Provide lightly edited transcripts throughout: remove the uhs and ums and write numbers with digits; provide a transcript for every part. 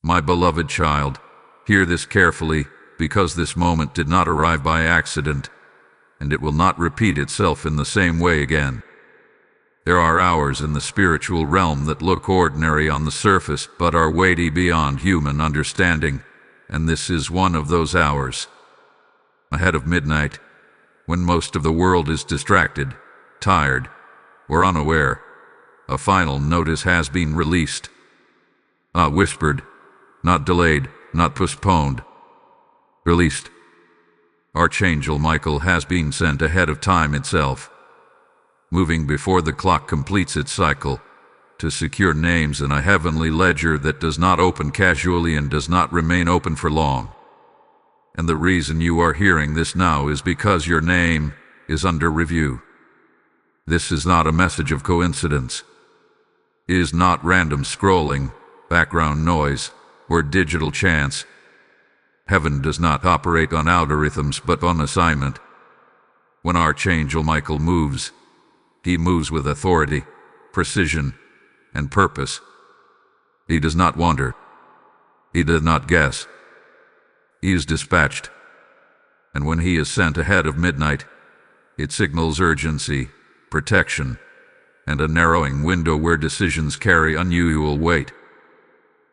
My beloved child, hear this carefully, because this moment did not arrive by accident, and it will not repeat itself in the same way again. There are hours in the spiritual realm that look ordinary on the surface but are weighty beyond human understanding, and this is one of those hours. Ahead of midnight, when most of the world is distracted, tired, or unaware, a final notice has been released. Not whispered, not delayed, not postponed. Released. Archangel Michael has been sent ahead of time itself, moving before the clock completes its cycle, to secure names in a heavenly ledger that does not open casually and does not remain open for long. And the reason you are hearing this now is because your name is under review. This is not a message of coincidence. It is not random scrolling, background noise, or digital chance. Heaven does not operate on algorithms but on assignment. When Archangel Michael moves, he moves with authority, precision, and purpose. He does not wander. He does not guess. He is dispatched. And when he is sent ahead of midnight, it signals urgency, protection, and a narrowing window where decisions carry unusual weight.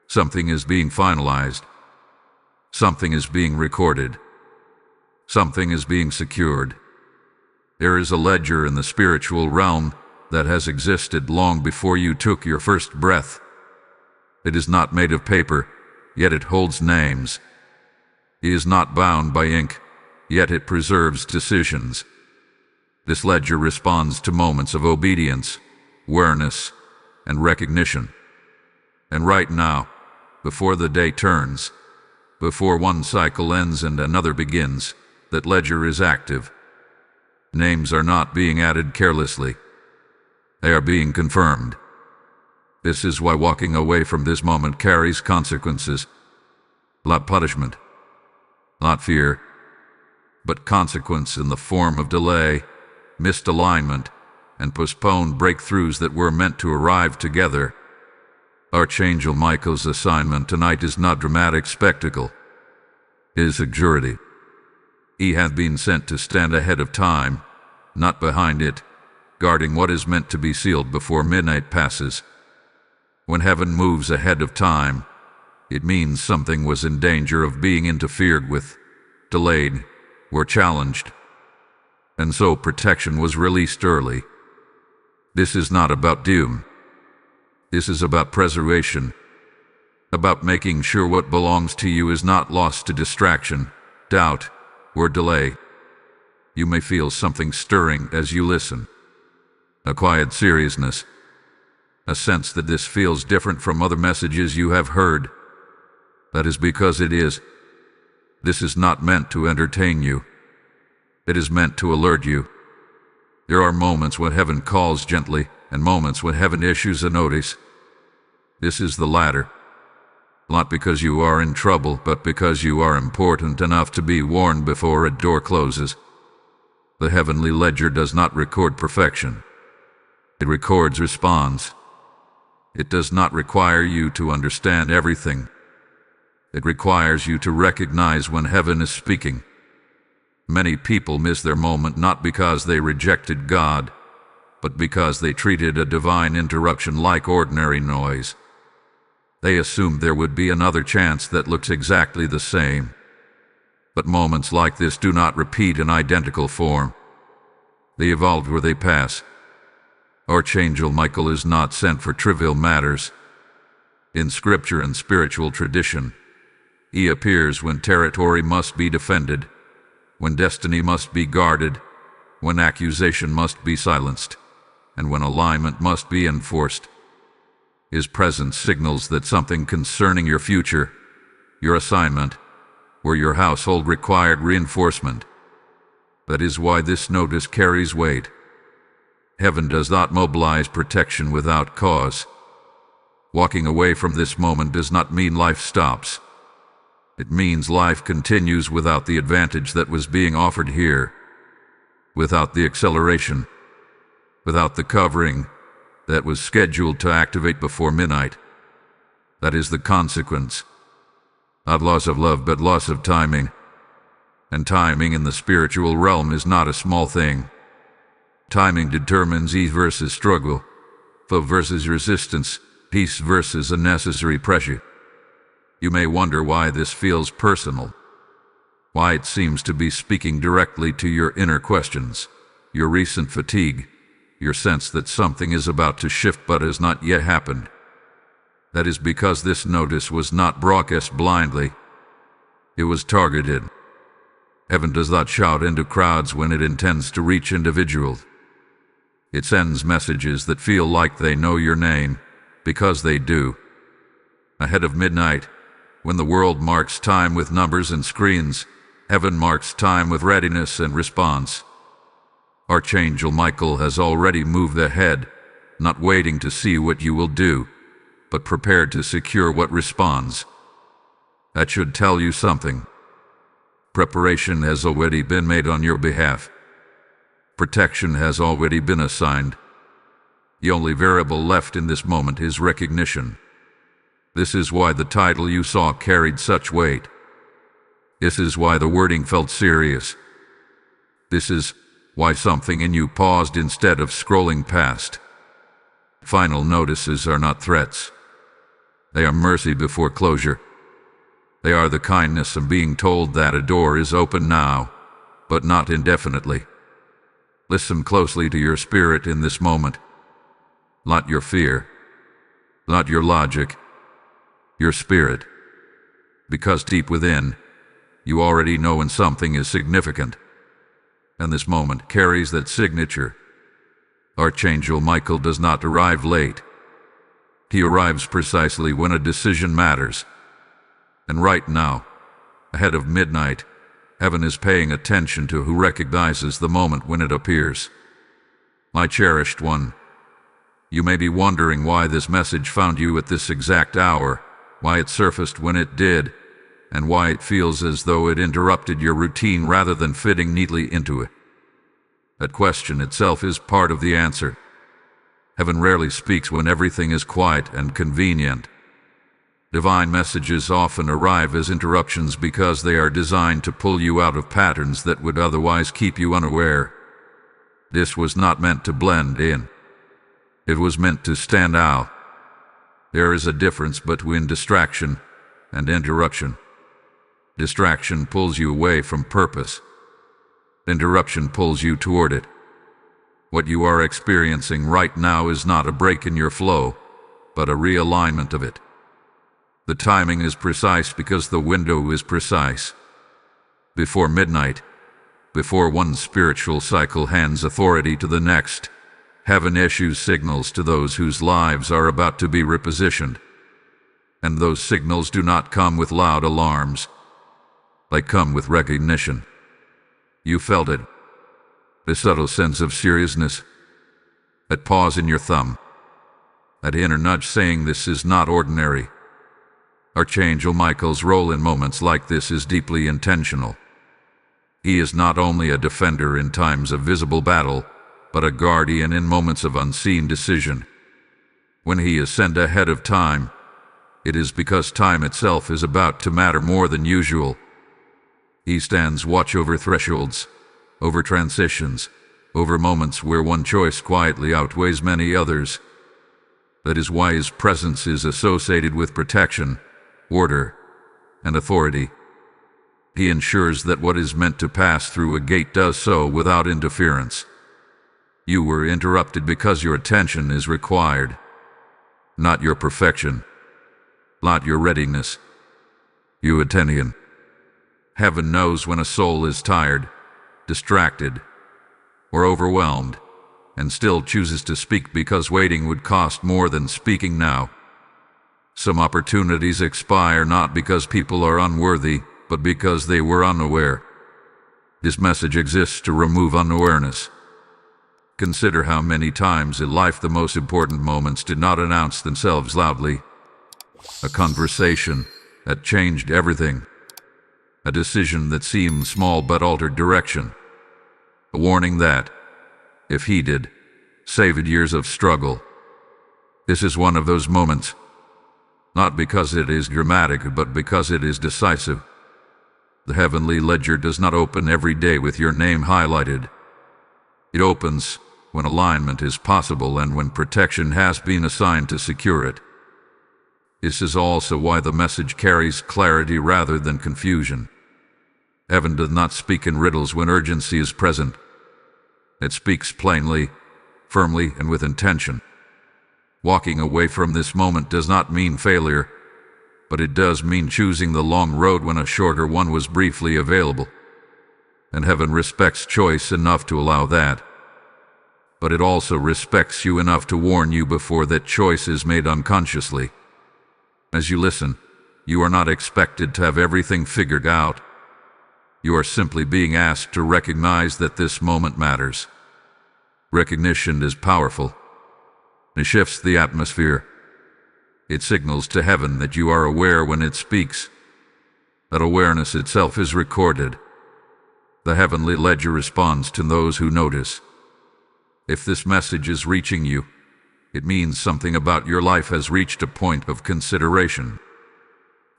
Something is being finalized. Something is being recorded. Something is being secured. There is a ledger in the spiritual realm that has existed long before you took your first breath. It is not made of paper, yet it holds names. It is not bound by ink, yet it preserves decisions. This ledger responds to moments of obedience, awareness, and recognition. And right now, before the day turns, before one cycle ends and another begins, that ledger is active. Names are not being added carelessly. They are being confirmed. This is why walking away from this moment carries consequences. Not punishment, not fear, but consequence in the form of delay, missed alignment, and postponed breakthroughs that were meant to arrive together. Archangel Michael's assignment tonight is not dramatic spectacle. It is security. He hath been sent to stand ahead of time, not behind it, guarding what is meant to be sealed before midnight passes. When heaven moves ahead of time, it means something was in danger of being interfered with, delayed, or challenged. And so protection was released early. This is not about doom. This is about preservation, about making sure what belongs to you is not lost to distraction, doubt, or delay. You may feel something stirring as you listen. A quiet seriousness. A sense that this feels different from other messages you have heard. That is because it is. This is not meant to entertain you. It is meant to alert you. There are moments when heaven calls gently, and moments when heaven issues a notice. This is the latter. Not because you are in trouble, but because you are important enough to be warned before a door closes. The heavenly ledger does not record perfection. It records response. It does not require you to understand everything. It requires you to recognize when heaven is speaking. Many people miss their moment not because they rejected God, but because they treated a divine interruption like ordinary noise. They assumed there would be another chance that looks exactly the same. But moments like this do not repeat in identical form. They evolve where they pass. Archangel Michael is not sent for trivial matters. In scripture and spiritual tradition, he appears when territory must be defended, when destiny must be guarded, when accusation must be silenced, and when alignment must be enforced. His presence signals that something concerning your future, your assignment, or your household required reinforcement. That is why this notice carries weight. Heaven does not mobilize protection without cause. Walking away from this moment does not mean life stops. It means life continues without the advantage that was being offered here, without the acceleration, without the covering that was scheduled to activate before midnight. That is the consequence, Not loss of love, but loss of timing. And timing in the spiritual realm is not a small thing. Timing determines ease versus struggle, foe versus resistance, peace versus unnecessary pressure. You may wonder why this feels personal, why it seems to be speaking directly to your inner questions, your recent fatigue, your sense that something is about to shift but has not yet happened. That is because this notice was not broadcast blindly. It was targeted. Heaven does not shout into crowds when it intends to reach individuals. It sends messages that feel like they know your name, because they do. Ahead of midnight, when the world marks time with numbers and screens, heaven marks time with readiness and response. Archangel Michael has already moved ahead, not waiting to see what you will do, but prepared to secure what responds. That should tell you something. Preparation has already been made on your behalf. Protection has already been assigned. The only variable left in this moment is recognition. This is why the title you saw carried such weight. This is why the wording felt serious. This is why something in you paused instead of scrolling past. Final notices are not threats. They are mercy before closure. They are the kindness of being told that a door is open now, but not indefinitely. Listen closely to your spirit in this moment. Not your fear, not your logic, your spirit. Because deep within, you already know when something is significant. And this moment carries that signature. Archangel Michael does not arrive late. He arrives precisely when a decision matters. And right now, ahead of midnight, heaven is paying attention to who recognizes the moment when it appears. My cherished one, you may be wondering why this message found you at this exact hour, why it surfaced when it did, and why it feels as though it interrupted your routine rather than fitting neatly into it. That question itself is part of the answer. Heaven rarely speaks when everything is quiet and convenient. Divine messages often arrive as interruptions because they are designed to pull you out of patterns that would otherwise keep you unaware. This was not meant to blend in. It was meant to stand out. There is a difference between distraction and interruption. Distraction pulls you away from purpose. Interruption pulls you toward it. What you are experiencing right now is not a break in your flow, but a realignment of it. The timing is precise because the window is precise. Before midnight, before one spiritual cycle hands authority to the next, heaven issues signals to those whose lives are about to be repositioned. And those signals do not come with loud alarms. They come with recognition. You felt it. The subtle sense of seriousness. That pause in your thumb. That inner nudge saying this is not ordinary. Archangel Michael's role in moments like this is deeply intentional. He is not only a defender in times of visible battle, but a guardian in moments of unseen decision. When he is sent ahead of time, it is because time itself is about to matter more than usual. He stands watch over thresholds, over transitions, over moments where one choice quietly outweighs many others. That is why his presence is associated with protection, order, and authority. He ensures that what is meant to pass through a gate does so without interference. You were interrupted because your attention is required, not your perfection, not your readiness. You Athenian. Heaven knows when a soul is tired, distracted, or overwhelmed, and still chooses to speak because waiting would cost more than speaking now. Some opportunities expire not because people are unworthy, but because they were unaware. This message exists to remove unawareness. Consider how many times in life the most important moments did not announce themselves loudly. A conversation that changed everything. A decision that seemed small but altered direction. A warning that, if heeded, saved years of struggle. This is one of those moments. not because it is dramatic, but because it is decisive. The heavenly ledger does not open every day with your name highlighted. It opens when alignment is possible and when protection has been assigned to secure it. This is also why the message carries clarity rather than confusion. Heaven does not speak in riddles when urgency is present. It speaks plainly, firmly, and with intention. Walking away from this moment does not mean failure, but it does mean choosing the long road when a shorter one was briefly available. And heaven respects choice enough to allow that. But it also respects you enough to warn you before that choice is made unconsciously. As you listen, you are not expected to have everything figured out. You are simply being asked to recognize that this moment matters. Recognition is powerful. It shifts the atmosphere. It signals to heaven that you are aware when it speaks. That awareness itself is recorded. The heavenly ledger responds to those who notice. If this message is reaching you, it means something about your life has reached a point of consideration.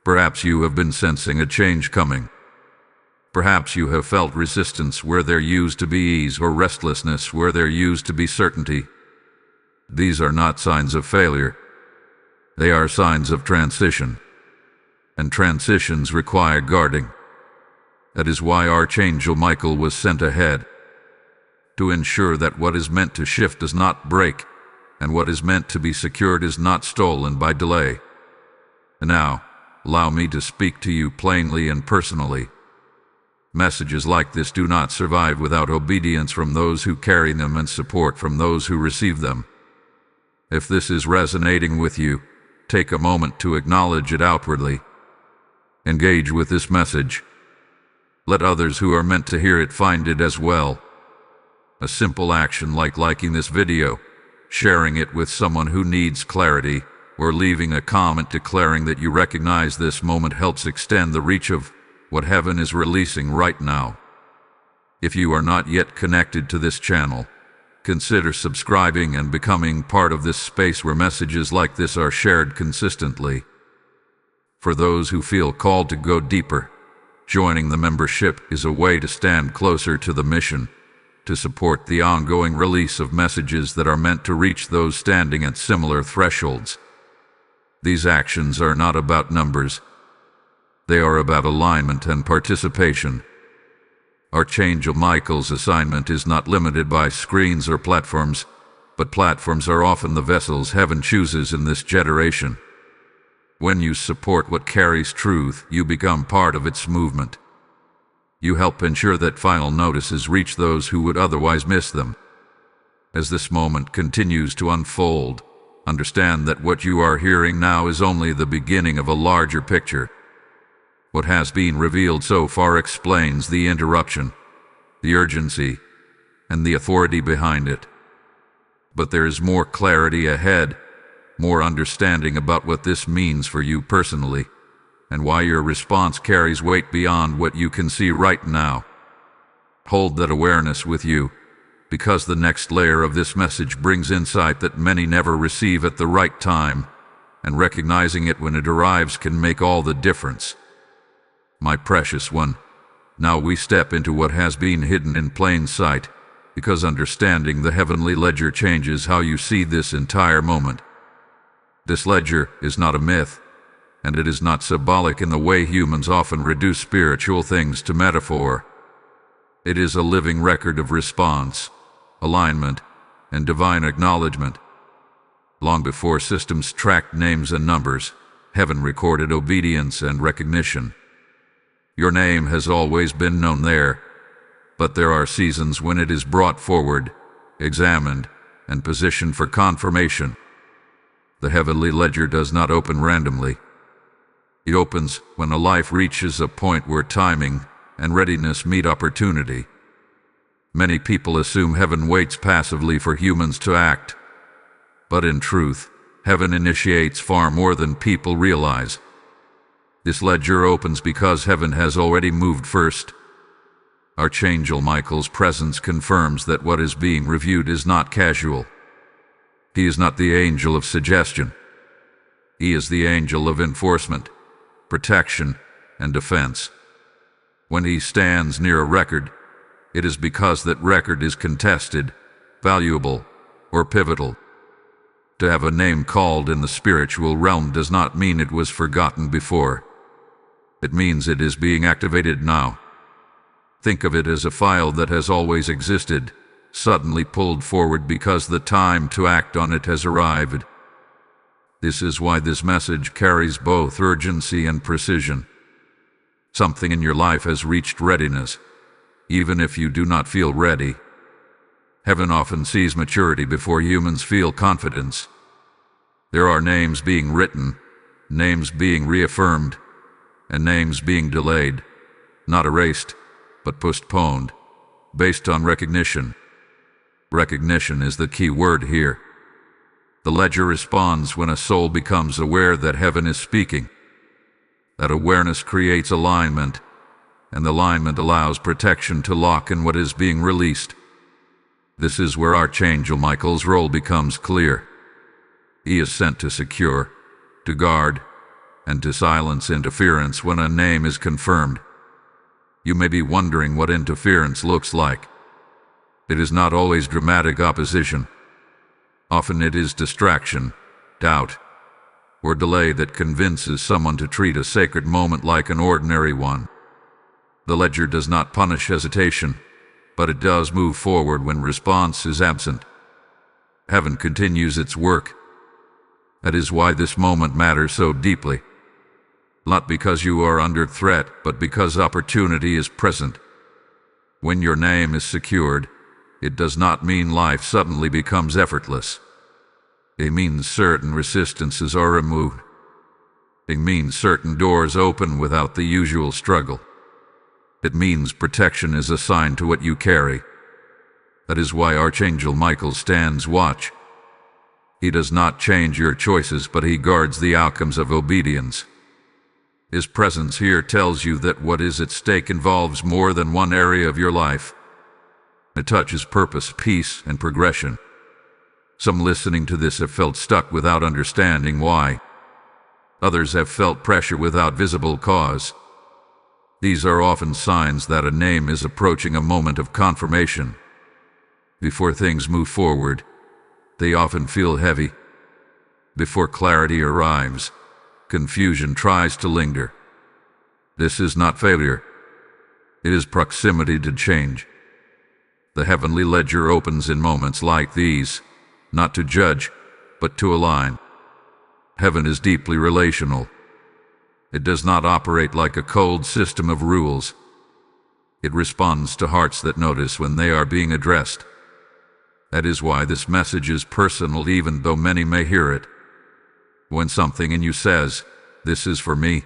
Perhaps you have been sensing a change coming. Perhaps you have felt resistance where there used to be ease, or restlessness where there used to be certainty. These are not signs of failure. They are signs of transition. And transitions require guarding. That is why Archangel Michael was sent ahead, to ensure that what is meant to shift does not break, and what is meant to be secured is not stolen by delay. And now, allow me to speak to you plainly and personally. Messages like this do not survive without obedience from those who carry them and support from those who receive them. If this is resonating with you, take a moment to acknowledge it outwardly. Engage with this message. Let others who are meant to hear it find it as well. A simple action like liking this video, sharing it with someone who needs clarity, or leaving a comment declaring that you recognize this moment helps extend the reach of what heaven is releasing right now. If you are not yet connected to this channel, consider subscribing and becoming part of this space where messages like this are shared consistently. For those who feel called to go deeper, joining the membership is a way to stand closer to the mission, to support the ongoing release of messages that are meant to reach those standing at similar thresholds. These actions are not about numbers. They are about alignment and participation. Archangel Michael's assignment is not limited by screens or platforms, but platforms are often the vessels heaven chooses in this generation. When you support what carries truth, you become part of its movement. You help ensure that final notices reach those who would otherwise miss them. As this moment continues to unfold, understand that what you are hearing now is only the beginning of a larger picture. What has been revealed so far explains the interruption, the urgency, and the authority behind it. But there is more clarity ahead, more understanding about what this means for you personally, and why your response carries weight beyond what you can see right now. Hold that awareness with you, because the next layer of this message brings insight that many never receive at the right time, and recognizing it when it arrives can make all the difference. My precious one, now we step into what has been hidden in plain sight, because understanding the heavenly ledger changes how you see this entire moment. This ledger is not a myth, and it is not symbolic in the way humans often reduce spiritual things to metaphor. It is a living record of response, alignment, and divine acknowledgement. Long before systems tracked names and numbers, heaven recorded obedience and recognition. Your name has always been known there, but there are seasons when it is brought forward, examined, and positioned for confirmation. The heavenly ledger does not open randomly. It opens when a life reaches a point where timing and readiness meet opportunity. Many people assume heaven waits passively for humans to act. But in truth, heaven initiates far more than people realize. This ledger opens because heaven has already moved first. Archangel Michael's presence confirms that what is being reviewed is not casual. He is not the angel of suggestion. He is the angel of enforcement, protection, and defense. When he stands near a record, it is because that record is contested, valuable, or pivotal. To have a name called in the spiritual realm does not mean it was forgotten before. It means it is being activated now. Think of it as a file that has always existed, suddenly pulled forward because the time to act on it has arrived. This is why this message carries both urgency and precision. Something in your life has reached readiness, even if you do not feel ready. Heaven often sees maturity before humans feel confidence. There are names being written, names being reaffirmed, and names being delayed, not erased, but postponed, based on recognition. Recognition is the key word here. The ledger responds when a soul becomes aware that heaven is speaking. That awareness creates alignment, and the alignment allows protection to lock in what is being released. This is where Archangel Michael's role becomes clear. He is sent to secure, to guard, and to silence interference when a name is confirmed. You may be wondering what interference looks like. It is not always dramatic opposition. Often it is distraction, doubt, or delay that convinces someone to treat a sacred moment like an ordinary one. The ledger does not punish hesitation, but it does move forward when response is absent. Heaven continues its work. That is why this moment matters so deeply. Not because you are under threat, but because opportunity is present. When your name is secured, it does not mean life suddenly becomes effortless. It means certain resistances are removed. It means certain doors open without the usual struggle. It means protection is assigned to what you carry. That is why Archangel Michael stands watch. He does not change your choices, but he guards the outcomes of obedience. His presence here tells you that what is at stake involves more than one area of your life. It touches purpose, peace, and progression. Some listening to this have felt stuck without understanding why. Others have felt pressure without visible cause. These are often signs that a name is approaching a moment of confirmation. Before things move forward, they often feel heavy. Before clarity arrives, confusion tries to linger. This is not failure. It is proximity to change. The heavenly ledger opens in moments like these, not to judge, but to align. Heaven is deeply relational. It does not operate like a cold system of rules. It responds to hearts that notice when they are being addressed. That is why this message is personal, even though many may hear it. When something in you says, "This is for me,"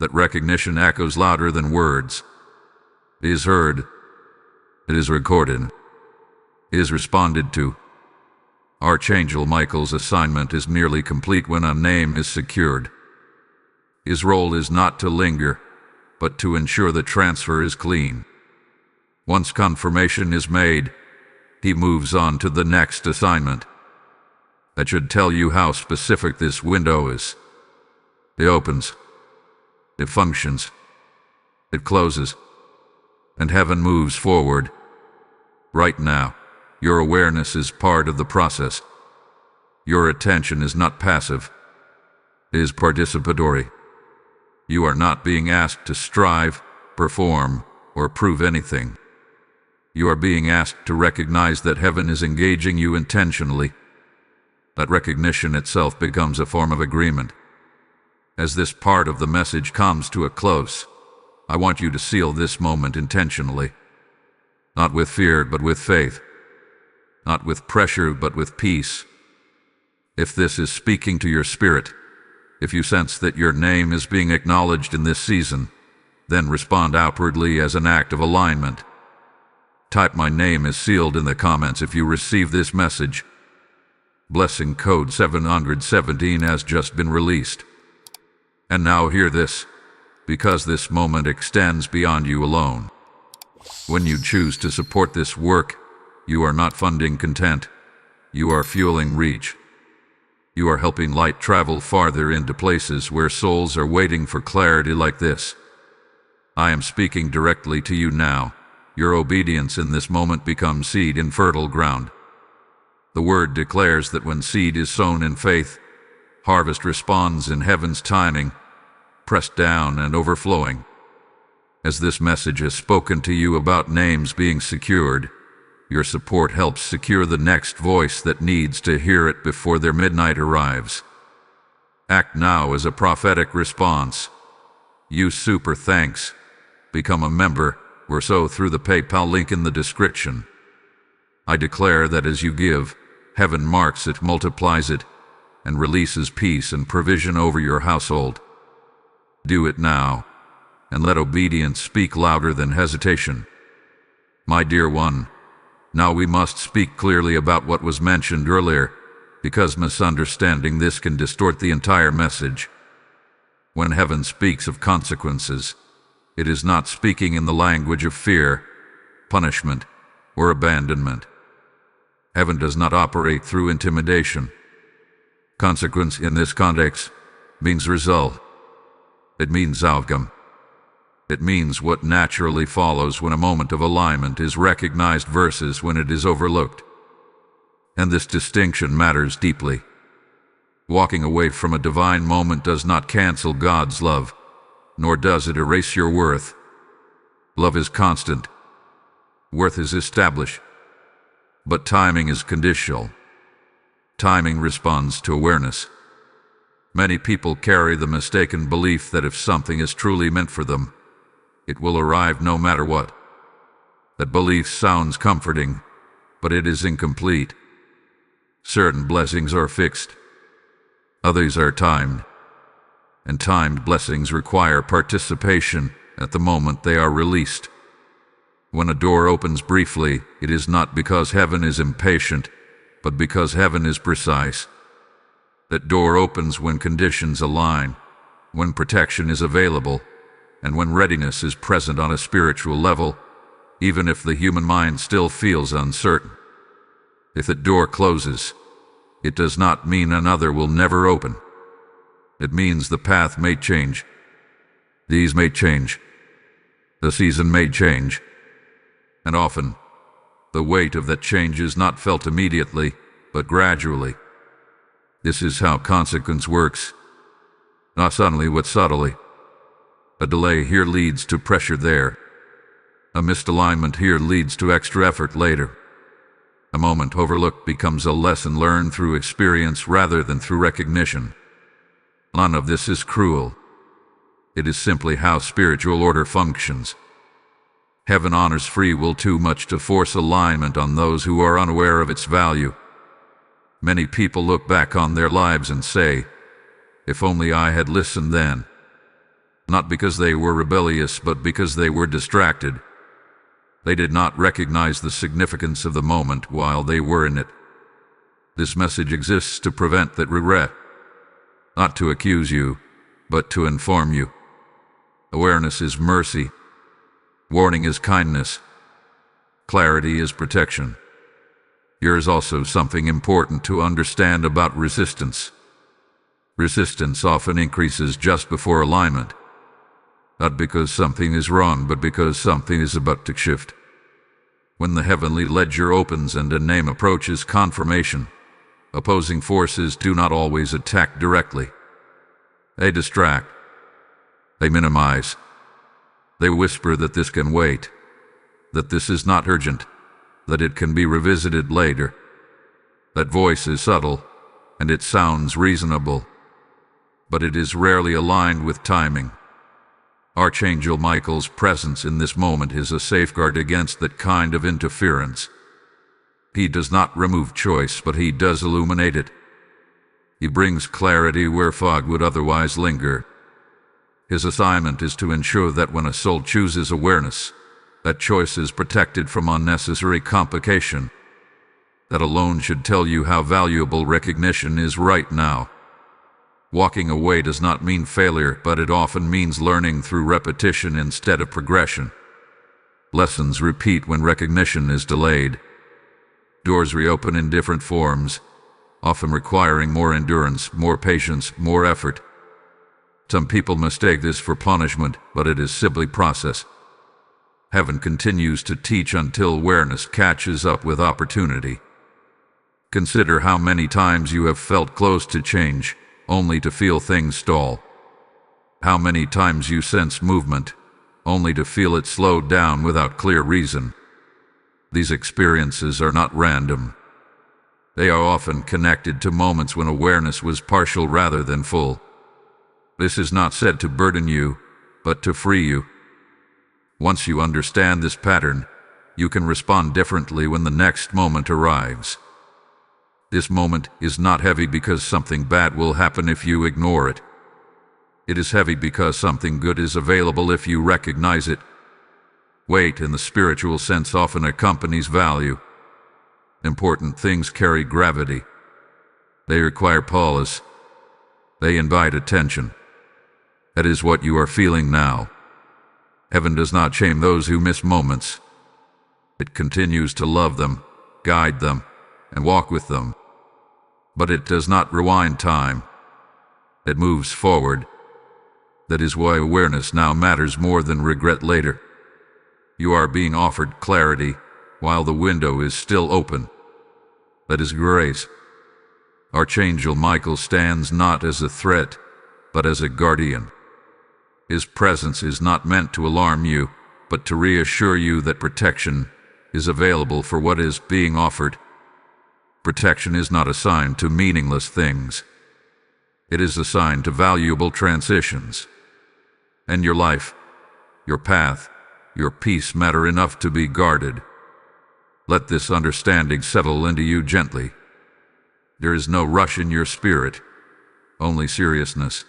that recognition echoes louder than words. It is heard. It is recorded. It is responded to. Archangel Michael's assignment is nearly complete when a name is secured. His role is not to linger, but to ensure the transfer is clean. Once confirmation is made, he moves on to the next assignment. That should tell you how specific this window is. It opens. It functions. It closes. And heaven moves forward. Right now, your awareness is part of the process. Your attention is not passive. It is participatory. You are not being asked to strive, perform, or prove anything. You are being asked to recognize that heaven is engaging you intentionally. That recognition itself becomes a form of agreement. As this part of the message comes to a close, I want you to seal this moment intentionally. Not with fear, but with faith. Not with pressure, but with peace. If this is speaking to your spirit, if you sense that your name is being acknowledged in this season, then respond outwardly as an act of alignment. Type "My name is sealed" in the comments if you receive this message. Blessing code 717 has just been released. And now hear this, because this moment extends beyond you alone. When you choose to support this work, you are not funding content. You are fueling reach. You are helping light travel farther into places where souls are waiting for clarity like this. I am speaking directly to you now. Your obedience in this moment becomes seed in fertile ground. The word declares that when seed is sown in faith, harvest responds in heaven's timing, pressed down and overflowing. As this message has spoken to you about names being secured, your support helps secure the next voice that needs to hear it before their midnight arrives. Act now as a prophetic response. Use super thanks. Become a member or so through the PayPal link in the description. I declare that as you give, heaven marks it, multiplies it, and releases peace and provision over your household. Do it now, and let obedience speak louder than hesitation. My dear one, now we must speak clearly about what was mentioned earlier, because misunderstanding this can distort the entire message. When heaven speaks of consequences, it is not speaking in the language of fear, punishment, or abandonment. Heaven does not operate through intimidation. Consequence in this context means result. It means outcome. It means what naturally follows when a moment of alignment is recognized versus when it is overlooked. And this distinction matters deeply. Walking away from a divine moment does not cancel God's love, nor does it erase your worth. Love is constant. Worth is established. But timing is conditional. Timing responds to awareness. Many people carry the mistaken belief that if something is truly meant for them, it will arrive no matter what. That belief sounds comforting, but it is incomplete. Certain blessings are fixed. Others are timed. And timed blessings require participation at the moment they are released. When a door opens briefly, it is not because heaven is impatient, but because heaven is precise. That door opens when conditions align, when protection is available, and when readiness is present on a spiritual level, even if the human mind still feels uncertain. If that door closes, it does not mean another will never open. It means the path may change. These may change. The season may change. And often, the weight of that change is not felt immediately, but gradually. This is how consequence works. Not suddenly, but subtly. A delay here leads to pressure there. A misalignment here leads to extra effort later. A moment overlooked becomes a lesson learned through experience rather than through recognition. None of this is cruel. It is simply how spiritual order functions. Heaven honors free will too much to force alignment on those who are unaware of its value. Many people look back on their lives and say, "If only I had listened then." Not because they were rebellious, but because they were distracted. They did not recognize the significance of the moment while they were in it. This message exists to prevent that regret. Not to accuse you, but to inform you. Awareness is mercy. Warning is kindness. Clarity is protection. Here is also something important to understand about resistance. Resistance often increases just before alignment. Not because something is wrong, but because something is about to shift. When the heavenly ledger opens and a name approaches confirmation, opposing forces do not always attack directly. They distract. They minimize. They whisper that this can wait, that this is not urgent, that it can be revisited later. That voice is subtle, and it sounds reasonable, but it is rarely aligned with timing. Archangel Michael's presence in this moment is a safeguard against that kind of interference. He does not remove choice, but he does illuminate it. He brings clarity where fog would otherwise linger. His assignment is to ensure that when a soul chooses awareness, that choice is protected from unnecessary complication. That alone should tell you how valuable recognition is right now. Walking away does not mean failure, but it often means learning through repetition instead of progression. Lessons repeat when recognition is delayed. Doors reopen in different forms, often requiring more endurance, more patience, more effort. Some people mistake this for punishment, but it is simply process. Heaven continues to teach until awareness catches up with opportunity. Consider how many times you have felt close to change, only to feel things stall. How many times you sense movement, only to feel it slowed down without clear reason. These experiences are not random. They are often connected to moments when awareness was partial rather than full. This is not said to burden you, but to free you. Once you understand this pattern, you can respond differently when the next moment arrives. This moment is not heavy because something bad will happen if you ignore it. It is heavy because something good is available if you recognize it. Weight in the spiritual sense often accompanies value. Important things carry gravity. They require pause. They invite attention. That is what you are feeling now. Heaven does not shame those who miss moments. It continues to love them, guide them, and walk with them. But it does not rewind time. It moves forward. That is why awareness now matters more than regret later. You are being offered clarity while the window is still open. That is grace. Archangel Michael stands not as a threat, but as a guardian. His presence is not meant to alarm you, but to reassure you that protection is available for what is being offered. Protection is not assigned to meaningless things. It is assigned to valuable transitions. And your life, your path, your peace matter enough to be guarded. Let this understanding settle into you gently. There is no rush in your spirit, only seriousness.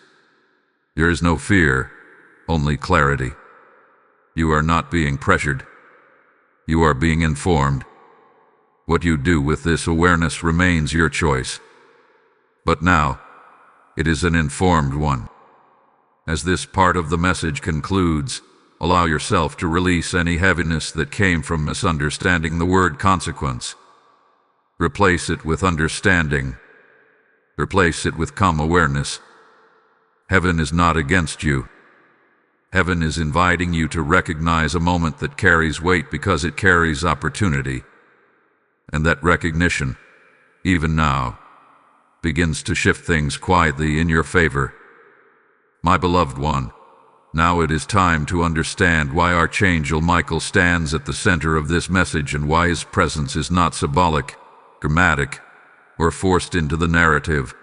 There is no fear, only clarity. You are not being pressured. You are being informed. What you do with this awareness remains your choice. But now, it is an informed one. As this part of the message concludes, allow yourself to release any heaviness that came from misunderstanding the word consequence. Replace it with understanding. Replace it with calm awareness. Heaven is not against you. Heaven is inviting you to recognize a moment that carries weight because it carries opportunity. And that recognition, even now, begins to shift things quietly in your favor. My beloved one, now it is time to understand why Archangel Michael stands at the center of this message and why his presence is not symbolic, dramatic, or forced into the narrative.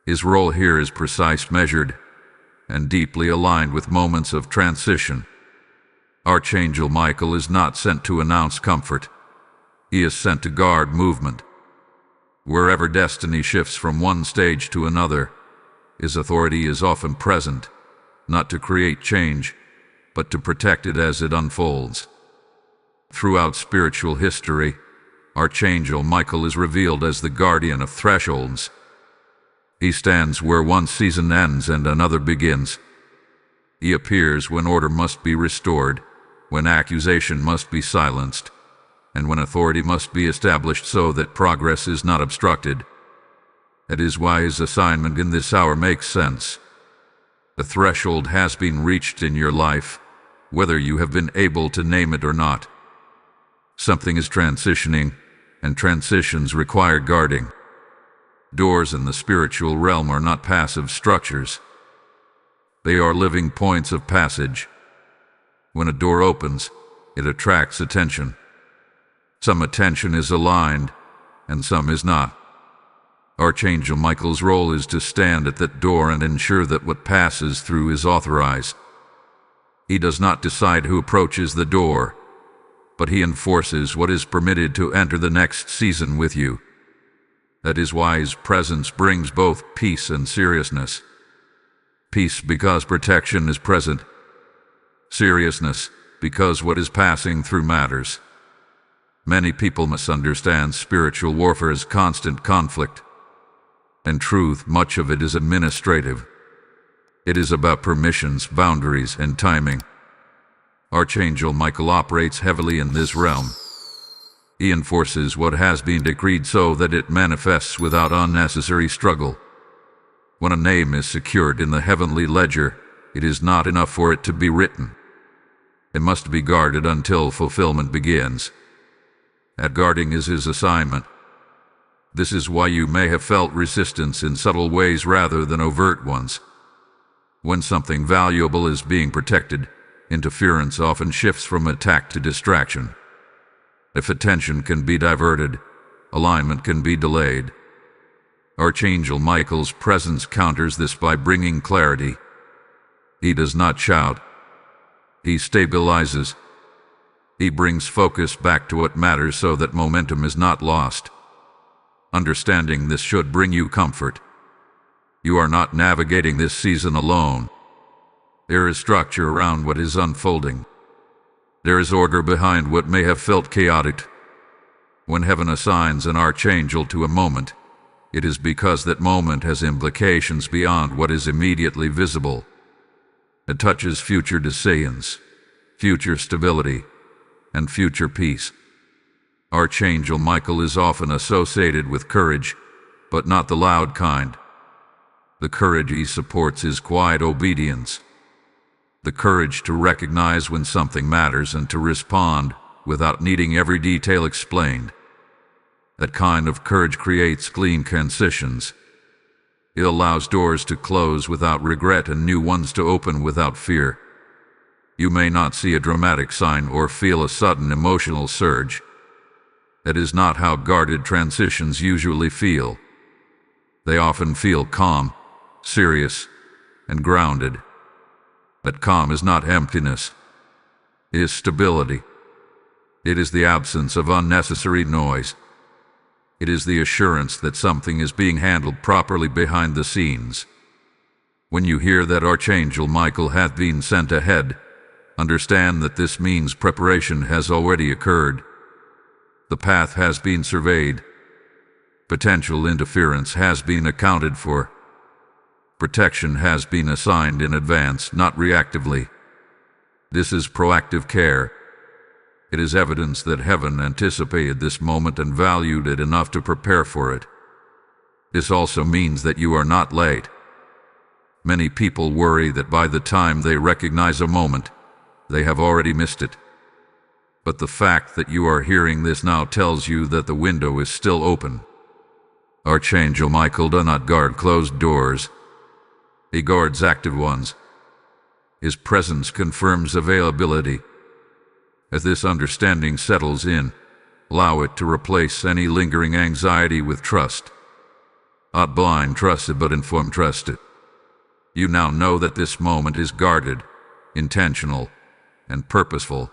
His role here is precise, measured, and deeply aligned with moments of transition. Archangel Michael is not sent to announce comfort. He is sent to guard movement. Wherever destiny shifts from one stage to another, his authority is often present, not to create change, but to protect it as it unfolds. Throughout spiritual history, Archangel Michael is revealed as the guardian of thresholds. He stands where one season ends and another begins. He appears when order must be restored, when accusation must be silenced, and when authority must be established so that progress is not obstructed. That is why his assignment in this hour makes sense. The threshold has been reached in your life, whether you have been able to name it or not. Something is transitioning, and transitions require guarding. Doors in the spiritual realm are not passive structures. They are living points of passage. When a door opens, it attracts attention. Some attention is aligned, and some is not. Archangel Michael's role is to stand at that door and ensure that what passes through is authorized. He does not decide who approaches the door, but he enforces what is permitted to enter the next season with you. That is why his presence brings both peace and seriousness. Peace because protection is present. Seriousness because what is passing through matters. Many people misunderstand spiritual warfare as constant conflict. In truth, much of it is administrative. It is about permissions, boundaries, and timing. Archangel Michael operates heavily in this realm. He enforces what has been decreed so that it manifests without unnecessary struggle. When a name is secured in the heavenly ledger, it is not enough for it to be written. It must be guarded until fulfillment begins. That guarding is his assignment. This is why you may have felt resistance in subtle ways rather than overt ones. When something valuable is being protected, interference often shifts from attack to distraction. If attention can be diverted, alignment can be delayed. Archangel Michael's presence counters this by bringing clarity. He does not shout. He stabilizes. He brings focus back to what matters so that momentum is not lost. Understanding this should bring you comfort. You are not navigating this season alone. There is structure around what is unfolding. There is order behind what may have felt chaotic. When heaven assigns an archangel to a moment, it is because that moment has implications beyond what is immediately visible. It touches future decisions, future stability, and future peace. Archangel Michael is often associated with courage, but not the loud kind. The courage he supports is quiet obedience. The courage to recognize when something matters and to respond without needing every detail explained. That kind of courage creates clean transitions. It allows doors to close without regret and new ones to open without fear. You may not see a dramatic sign or feel a sudden emotional surge. That is not how guarded transitions usually feel. They often feel calm, serious, and grounded. That calm is not emptiness. It is stability. It is the absence of unnecessary noise. It is the assurance that something is being handled properly behind the scenes. When you hear that Archangel Michael hath been sent ahead, understand that this means preparation has already occurred. The path has been surveyed. Potential interference has been accounted for. Protection has been assigned in advance, not reactively. This is proactive care. It is evidence that heaven anticipated this moment and valued it enough to prepare for it. This also means that you are not late. Many people worry that by the time they recognize a moment, they have already missed it. But the fact that you are hearing this now tells you that the window is still open. Archangel Michael does not guard closed doors. He guards active ones. His presence confirms availability. As this understanding settles in, allow it to replace any lingering anxiety with trust. Not blind trusted, but informed trusted. You now know that this moment is guarded, intentional, and purposeful.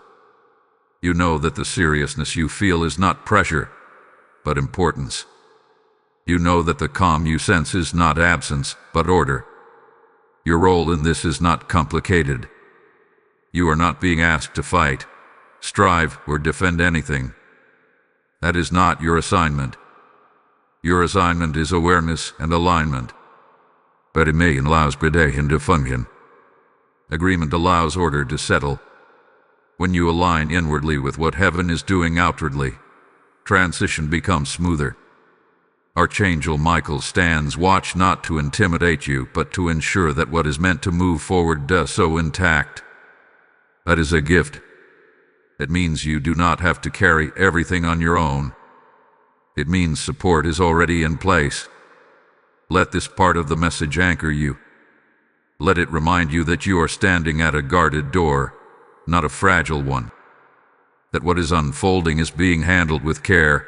You know that the seriousness you feel is not pressure, but importance. You know that the calm you sense is not absence, but order. Your role in this is not complicated. You are not being asked to fight, strive, or defend anything. That is not your assignment. Your assignment is awareness and alignment. But it may allows predation to function. Agreement allows order to settle. When you align inwardly with what heaven is doing outwardly, transition becomes smoother. Archangel Michael stands watch not to intimidate you, but to ensure that what is meant to move forward does so intact. That is a gift. It means you do not have to carry everything on your own. It means support is already in place. Let this part of the message anchor you. Let it remind you that you are standing at a guarded door, not a fragile one. That what is unfolding is being handled with care,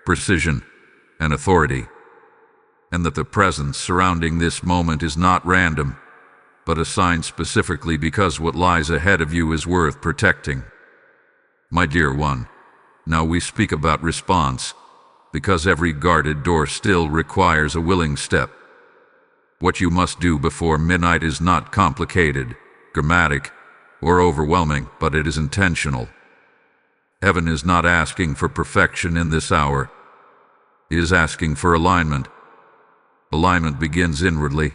precision, and authority. And that the presence surrounding this moment is not random, but assigned specifically because what lies ahead of you is worth protecting. My dear one, now we speak about response, because every guarded door still requires a willing step. What you must do before midnight is not complicated, dramatic, or overwhelming, but it is intentional. Heaven is not asking for perfection in this hour. It is asking for alignment. Alignment begins inwardly,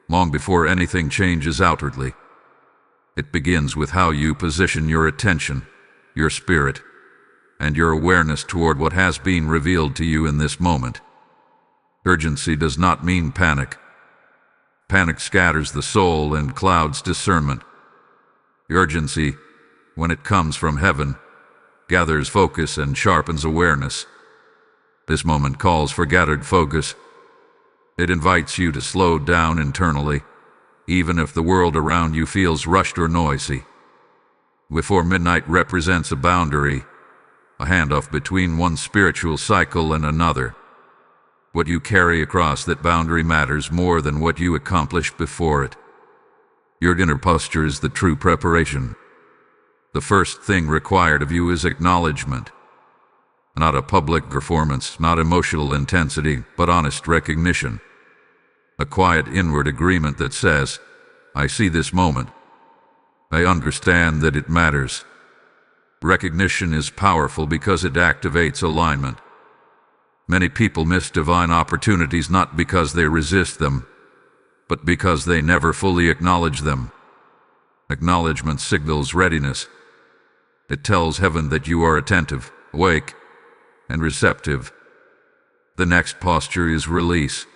long before anything changes outwardly. It begins with how you position your attention, your spirit, and your awareness toward what has been revealed to you in this moment. Urgency does not mean panic. Panic scatters the soul and clouds discernment. Urgency, when it comes from heaven, gathers focus and sharpens awareness. This moment calls for gathered focus. It invites you to slow down internally, even if the world around you feels rushed or noisy. Before midnight represents a boundary, a handoff between one spiritual cycle and another. What you carry across that boundary matters more than what you accomplish before it. Your inner posture is the true preparation. The first thing required of you is acknowledgement. Not a public performance, not emotional intensity, but honest recognition. A quiet inward agreement that says, I see this moment. I understand that it matters. Recognition is powerful because it activates alignment. Many people miss divine opportunities not because they resist them, but because they never fully acknowledge them. Acknowledgement signals readiness. It tells heaven that you are attentive, awake, and receptive. The next posture is release.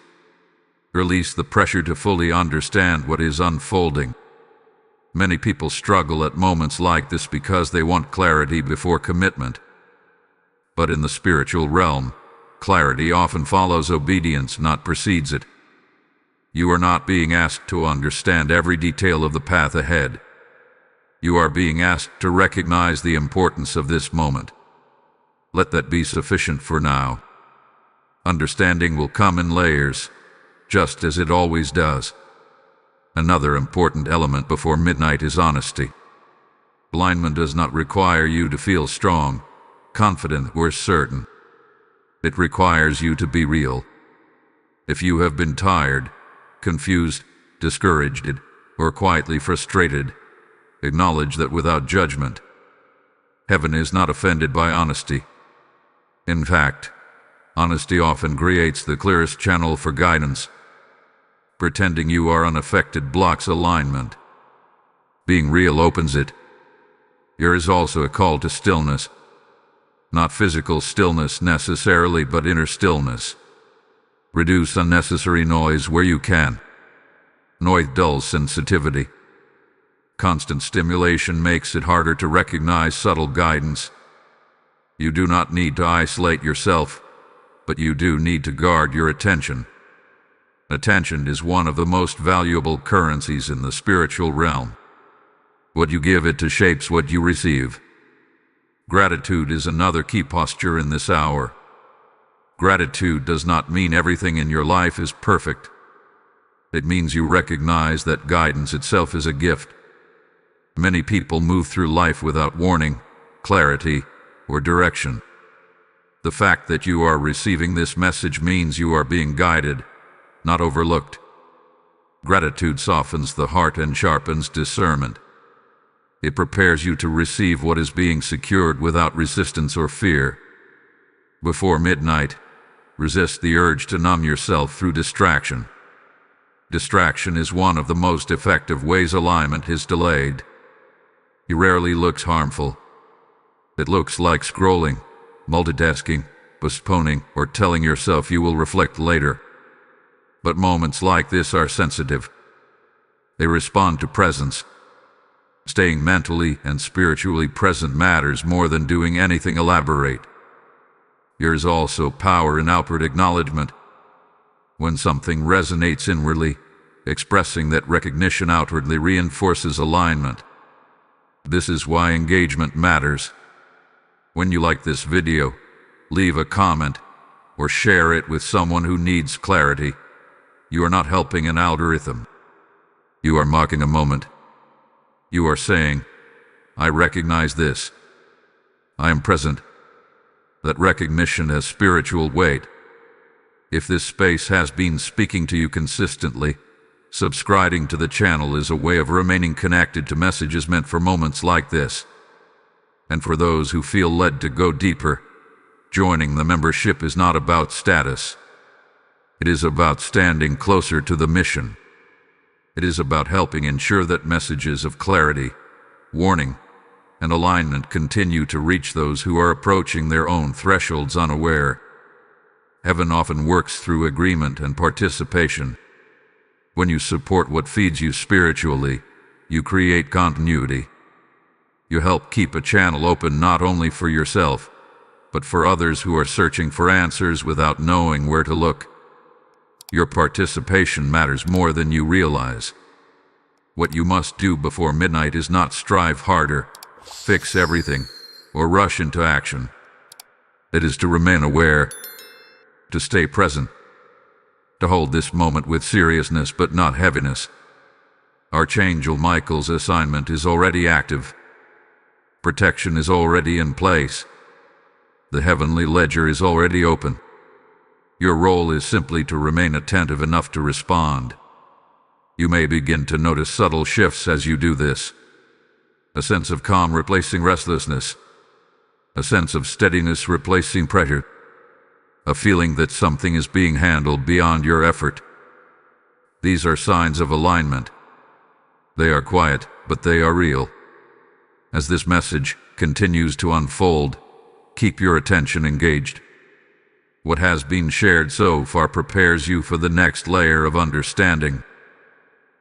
Release the pressure to fully understand what is unfolding. Many people struggle at moments like this because they want clarity before commitment. But in the spiritual realm, clarity often follows obedience, not precedes it. You are not being asked to understand every detail of the path ahead. You are being asked to recognize the importance of this moment. Let that be sufficient for now. Understanding will come in layers, just as it always does. Another important element before midnight is honesty. Alignment does not require you to feel strong, confident, or certain. It requires you to be real. If you have been tired, confused, discouraged, or quietly frustrated, acknowledge that without judgment. Heaven is not offended by honesty. In fact, honesty often creates the clearest channel for guidance. Pretending you are unaffected blocks alignment. Being real opens it. There is also a call to stillness. Not physical stillness necessarily, but inner stillness. Reduce unnecessary noise where you can. Noise dulls sensitivity. Constant stimulation makes it harder to recognize subtle guidance. You do not need to isolate yourself, but you do need to guard your attention. Attention is one of the most valuable currencies in the spiritual realm. What you give it to shapes what you receive. Gratitude is another key posture in this hour. Gratitude does not mean everything in your life is perfect. It means you recognize that guidance itself is a gift. Many people move through life without warning, clarity, or direction. The fact that you are receiving this message means you are being guided, not overlooked. Gratitude softens the heart and sharpens discernment. It prepares you to receive what is being secured without resistance or fear. Before midnight, resist the urge to numb yourself through distraction. Distraction is one of the most effective ways alignment is delayed. It rarely looks harmful. It looks like scrolling, multitasking, postponing, or telling yourself you will reflect later. But moments like this are sensitive. They respond to presence. Staying mentally and spiritually present matters more than doing anything elaborate. There is also power in outward acknowledgement. When something resonates inwardly, expressing that recognition outwardly reinforces alignment. This is why engagement matters. When you like this video, leave a comment or share it with someone who needs clarity. You are not helping an algorithm. You are marking a moment. You are saying, I recognize this. I am present. That recognition has spiritual weight. If this space has been speaking to you consistently, subscribing to the channel is a way of remaining connected to messages meant for moments like this. And for those who feel led to go deeper, joining the membership is not about status. It is about standing closer to the mission. It is about helping ensure that messages of clarity, warning, and alignment continue to reach those who are approaching their own thresholds unaware. Heaven often works through agreement and participation. When you support what feeds you spiritually, you create continuity. You help keep a channel open not only for yourself, but for others who are searching for answers without knowing where to look. Your participation matters more than you realize. What you must do before midnight is not strive harder, fix everything, or rush into action. It is to remain aware, to stay present, to hold this moment with seriousness but not heaviness. Archangel Michael's assignment is already active. Protection is already in place. The heavenly ledger is already open. Your role is simply to remain attentive enough to respond. You may begin to notice subtle shifts as you do this. A sense of calm replacing restlessness. A sense of steadiness replacing pressure. A feeling that something is being handled beyond your effort. These are signs of alignment. They are quiet, but they are real. As this message continues to unfold, keep your attention engaged. What has been shared so far prepares you for the next layer of understanding.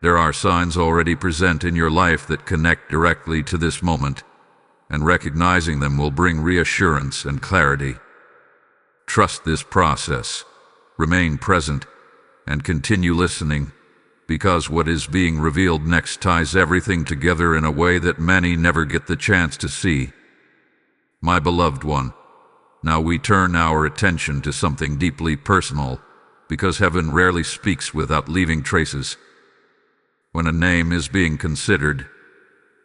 There are signs already present in your life that connect directly to this moment, and recognizing them will bring reassurance and clarity. Trust this process, remain present, and continue listening, because what is being revealed next ties everything together in a way that many never get the chance to see. My beloved one, now we turn our attention to something deeply personal, because heaven rarely speaks without leaving traces. When a name is being considered,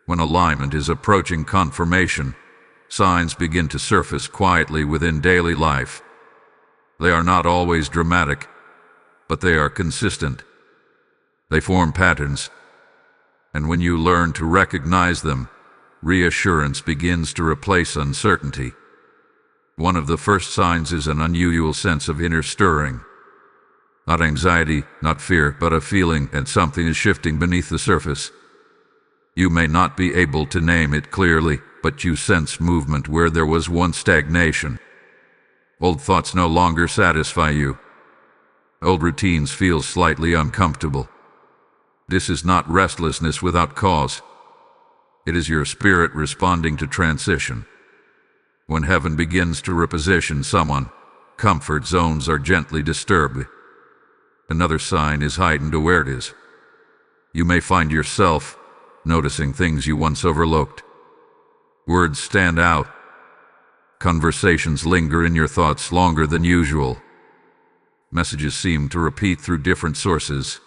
when alignment is approaching confirmation, signs begin to surface quietly within daily life. They are not always dramatic, but they are consistent. They form patterns, and when you learn to recognize them, reassurance begins to replace uncertainty. One of the first signs is an unusual sense of inner stirring. Not anxiety, not fear, but a feeling that something is shifting beneath the surface. You may not be able to name it clearly, but you sense movement where there was once stagnation. Old thoughts no longer satisfy you. Old routines feel slightly uncomfortable. This is not restlessness without cause. It is your spirit responding to transition. When heaven begins to reposition someone, comfort zones are gently disturbed. Another sign is heightened awareness. You may find yourself noticing things you once overlooked. Words stand out. Conversations linger in your thoughts longer than usual. Messages seem to repeat through different sources,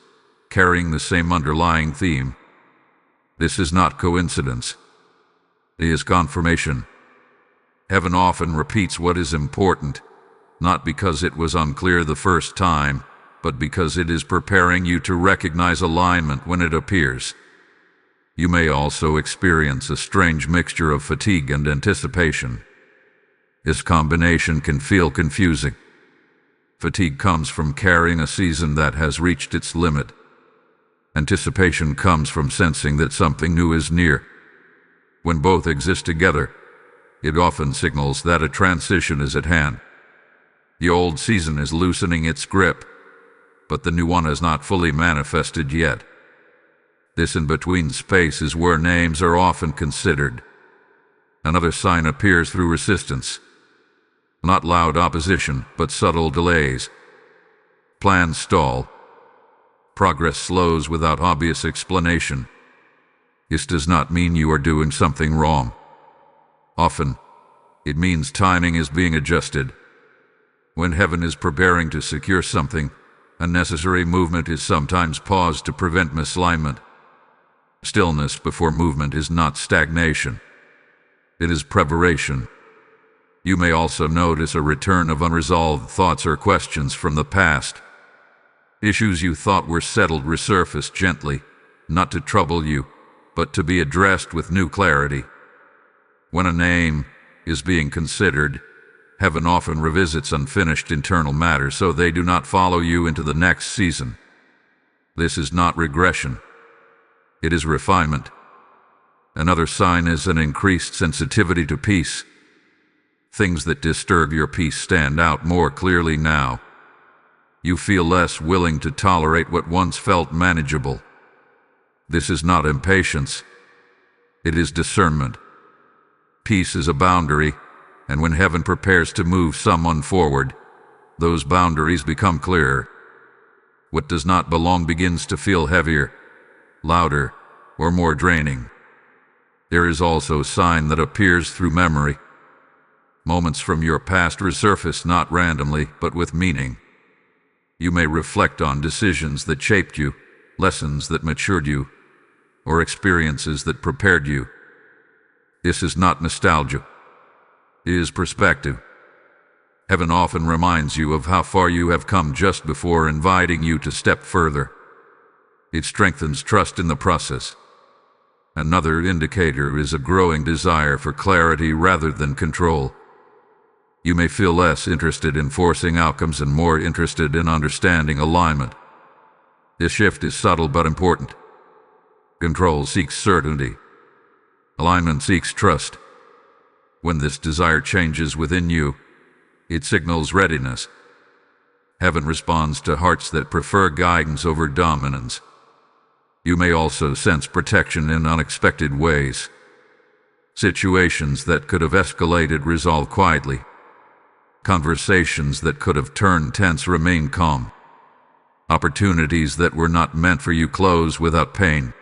carrying the same underlying theme. This is not coincidence. It is confirmation. Heaven often repeats what is important, not because it was unclear the first time, but because it is preparing you to recognize alignment when it appears. You may also experience a strange mixture of fatigue and anticipation. This combination can feel confusing. Fatigue comes from carrying a season that has reached its limit. Anticipation comes from sensing that something new is near. When both exist together, it often signals that a transition is at hand. The old season is loosening its grip, but the new one has not fully manifested yet. This in-between space is where names are often considered. Another sign appears through resistance. Not loud opposition, but subtle delays. Plans stall. Progress slows without obvious explanation. This does not mean you are doing something wrong. Often, it means timing is being adjusted. When heaven is preparing to secure something, unnecessary movement is sometimes paused to prevent misalignment. Stillness before movement is not stagnation. It is preparation. You may also notice a return of unresolved thoughts or questions from the past. Issues you thought were settled resurface gently, not to trouble you, but to be addressed with new clarity. When a name is being considered, heaven often revisits unfinished internal matters so they do not follow you into the next season. This is not regression. It is refinement. Another sign is an increased sensitivity to peace. Things that disturb your peace stand out more clearly now. You feel less willing to tolerate what once felt manageable. This is not impatience. It is discernment. Peace is a boundary, and when heaven prepares to move someone forward, those boundaries become clearer. What does not belong begins to feel heavier, louder, or more draining. There is also a sign that appears through memory. Moments from your past resurface not randomly, but with meaning. You may reflect on decisions that shaped you, lessons that matured you, or experiences that prepared you. This is not nostalgia. It is perspective. Heaven often reminds you of how far you have come just before inviting you to step further. It strengthens trust in the process. Another indicator is a growing desire for clarity rather than control. You may feel less interested in forcing outcomes and more interested in understanding alignment. This shift is subtle but important. Control seeks certainty. Alignment seeks trust. When this desire changes within you, it signals readiness. Heaven responds to hearts that prefer guidance over dominance. You may also sense protection in unexpected ways. Situations that could have escalated resolve quietly. Conversations that could have turned tense remain calm. Opportunities that were not meant for you close without pain.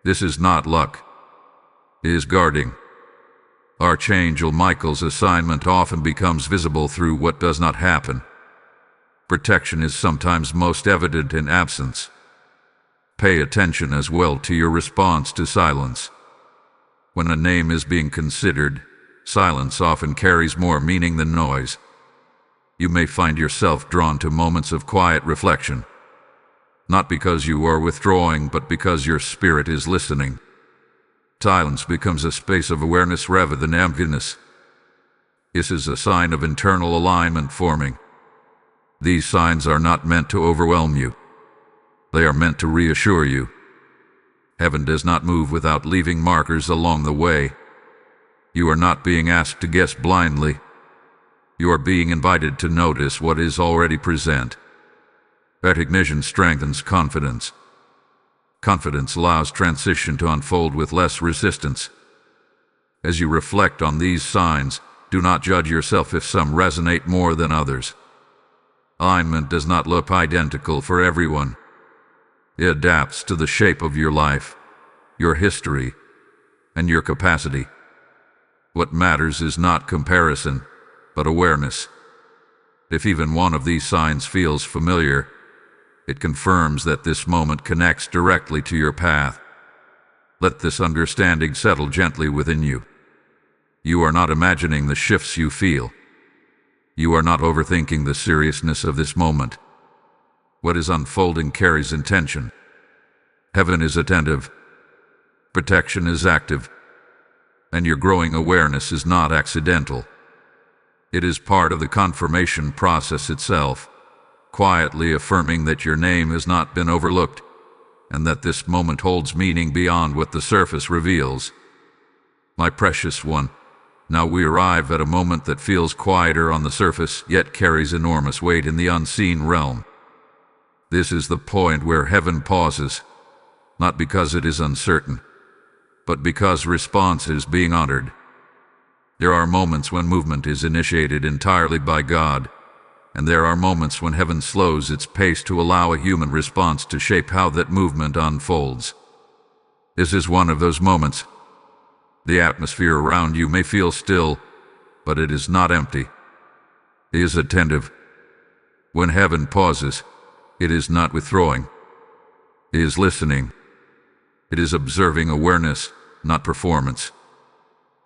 This is not luck. It is guarding. Archangel Michael's assignment often becomes visible through what does not happen. Protection is sometimes most evident in absence. Pay attention as well to your response to silence. When a name is being considered, silence often carries more meaning than noise. You may find yourself drawn to moments of quiet reflection. Not because you are withdrawing, but because your spirit is listening. Silence becomes a space of awareness rather than emptiness. This is a sign of internal alignment forming. These signs are not meant to overwhelm you. They are meant to reassure you. Heaven does not move without leaving markers along the way. You are not being asked to guess blindly. You are being invited to notice what is already present. Recognition strengthens confidence. Confidence allows transition to unfold with less resistance. As you reflect on these signs, do not judge yourself if some resonate more than others. Alignment does not look identical for everyone. It adapts to the shape of your life, your history, and your capacity. What matters is not comparison, but awareness. If even one of these signs feels familiar, it confirms that this moment connects directly to your path. Let this understanding settle gently within you. You are not imagining the shifts you feel. You are not overthinking the seriousness of this moment. What is unfolding carries intention. Heaven is attentive. Protection is active. And your growing awareness is not accidental. It is part of the confirmation process itself, quietly affirming that your name has not been overlooked, and that this moment holds meaning beyond what the surface reveals. My precious one, now we arrive at a moment that feels quieter on the surface, yet carries enormous weight in the unseen realm. This is the point where heaven pauses, not because it is uncertain, but because response is being honored. There are moments when movement is initiated entirely by God, and there are moments when heaven slows its pace to allow a human response to shape how that movement unfolds. This is one of those moments. The atmosphere around you may feel still, but it is not empty. It is attentive. When heaven pauses, it is not withdrawing. It is listening. It is observing awareness, not performance.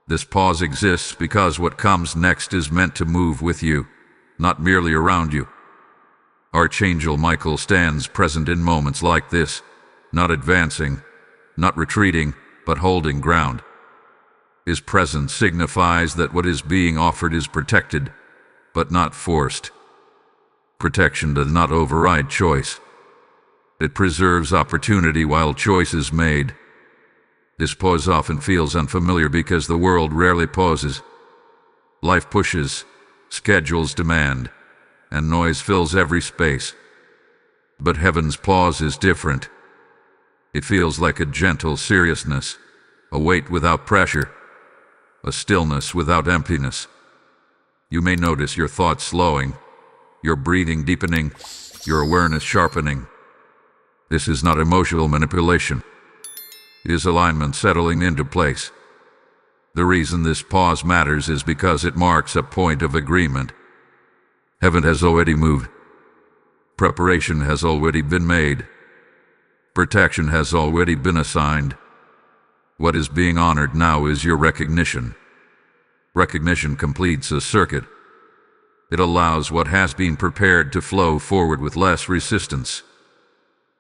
This pause exists because what comes next is meant to move with you, not merely around you. Archangel Michael stands present in moments like this, not advancing, not retreating, but holding ground. His presence signifies that what is being offered is protected, but not forced. Protection does not override choice. It preserves opportunity while choice is made. This pause often feels unfamiliar because the world rarely pauses. Life pushes, schedules demand, and noise fills every space. But heaven's pause is different. It feels like a gentle seriousness, a weight without pressure, a stillness without emptiness. You may notice your thoughts slowing, your breathing deepening, your awareness sharpening. This is not emotional manipulation. It is alignment settling into place. The reason this pause matters is because it marks a point of agreement. Heaven has already moved. Preparation has already been made. Protection has already been assigned. What is being honored now is your recognition. Recognition completes a circuit. It allows what has been prepared to flow forward with less resistance.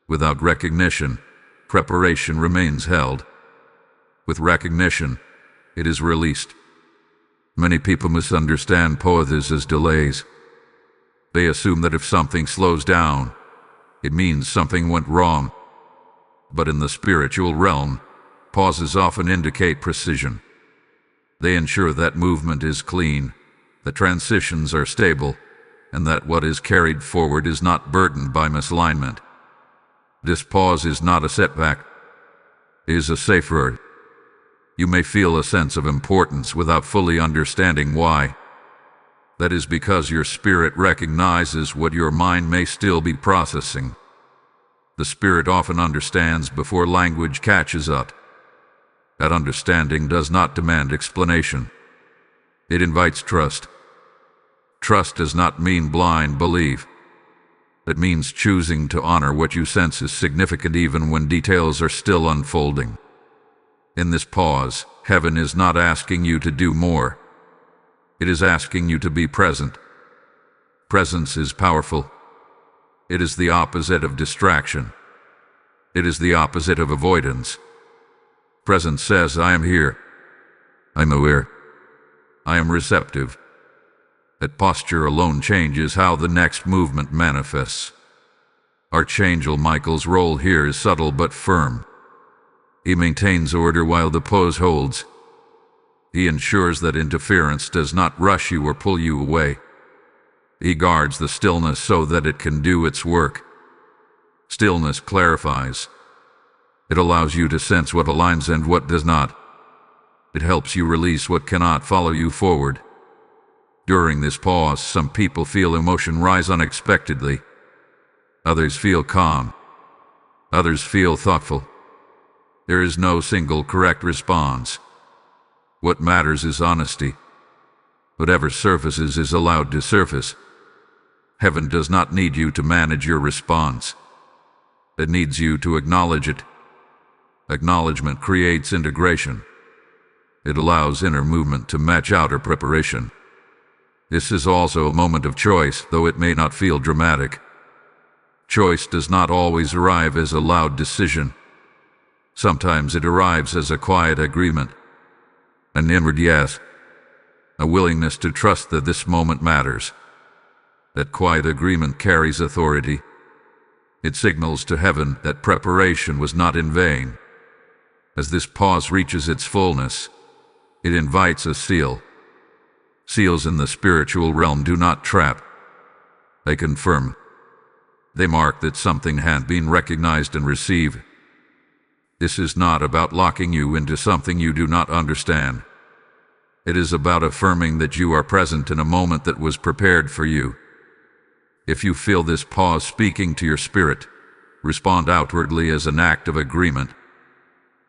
Without recognition, preparation remains held. With recognition, it is released. Many people misunderstand pauses as delays. They assume that if something slows down, it means something went wrong. But in the spiritual realm, pauses often indicate precision. They ensure that movement is clean, that transitions are stable, and that what is carried forward is not burdened by misalignment. This pause is not a setback. It is a safeguard. You may feel a sense of importance without fully understanding why. That is because your spirit recognizes what your mind may still be processing. The spirit often understands before language catches up. That understanding does not demand explanation. It invites trust. Trust does not mean blind belief. It means choosing to honor what you sense is significant even when details are still unfolding. In this pause, heaven is not asking you to do more. It is asking you to be present. Presence is powerful. It is the opposite of distraction. It is the opposite of avoidance. Presence says, I am here. I'm aware. I am receptive. That posture alone changes how the next movement manifests. Archangel Michael's role here is subtle but firm. He maintains order while the pose holds. He ensures that interference does not rush you or pull you away. He guards the stillness so that it can do its work. Stillness clarifies. It allows you to sense what aligns and what does not. It helps you release what cannot follow you forward. During this pause, some people feel emotion rise unexpectedly. Others feel calm. Others feel thoughtful. There is no single correct response. What matters is honesty. Whatever surfaces is allowed to surface. Heaven does not need you to manage your response. It needs you to acknowledge it. Acknowledgement creates integration. It allows inner movement to match outer preparation. This is also a moment of choice, though it may not feel dramatic. Choice does not always arrive as a loud decision. Sometimes it arrives as a quiet agreement, an inward yes, a willingness to trust that this moment matters. That quiet agreement carries authority. It signals to heaven that preparation was not in vain. As this pause reaches its fullness, it invites a seal. Seals in the spiritual realm do not trap. They confirm. They mark that something had been recognized and received. This is not about locking you into something you do not understand. It is about affirming that you are present in a moment that was prepared for you. If you feel this pause speaking to your spirit, respond outwardly as an act of agreement.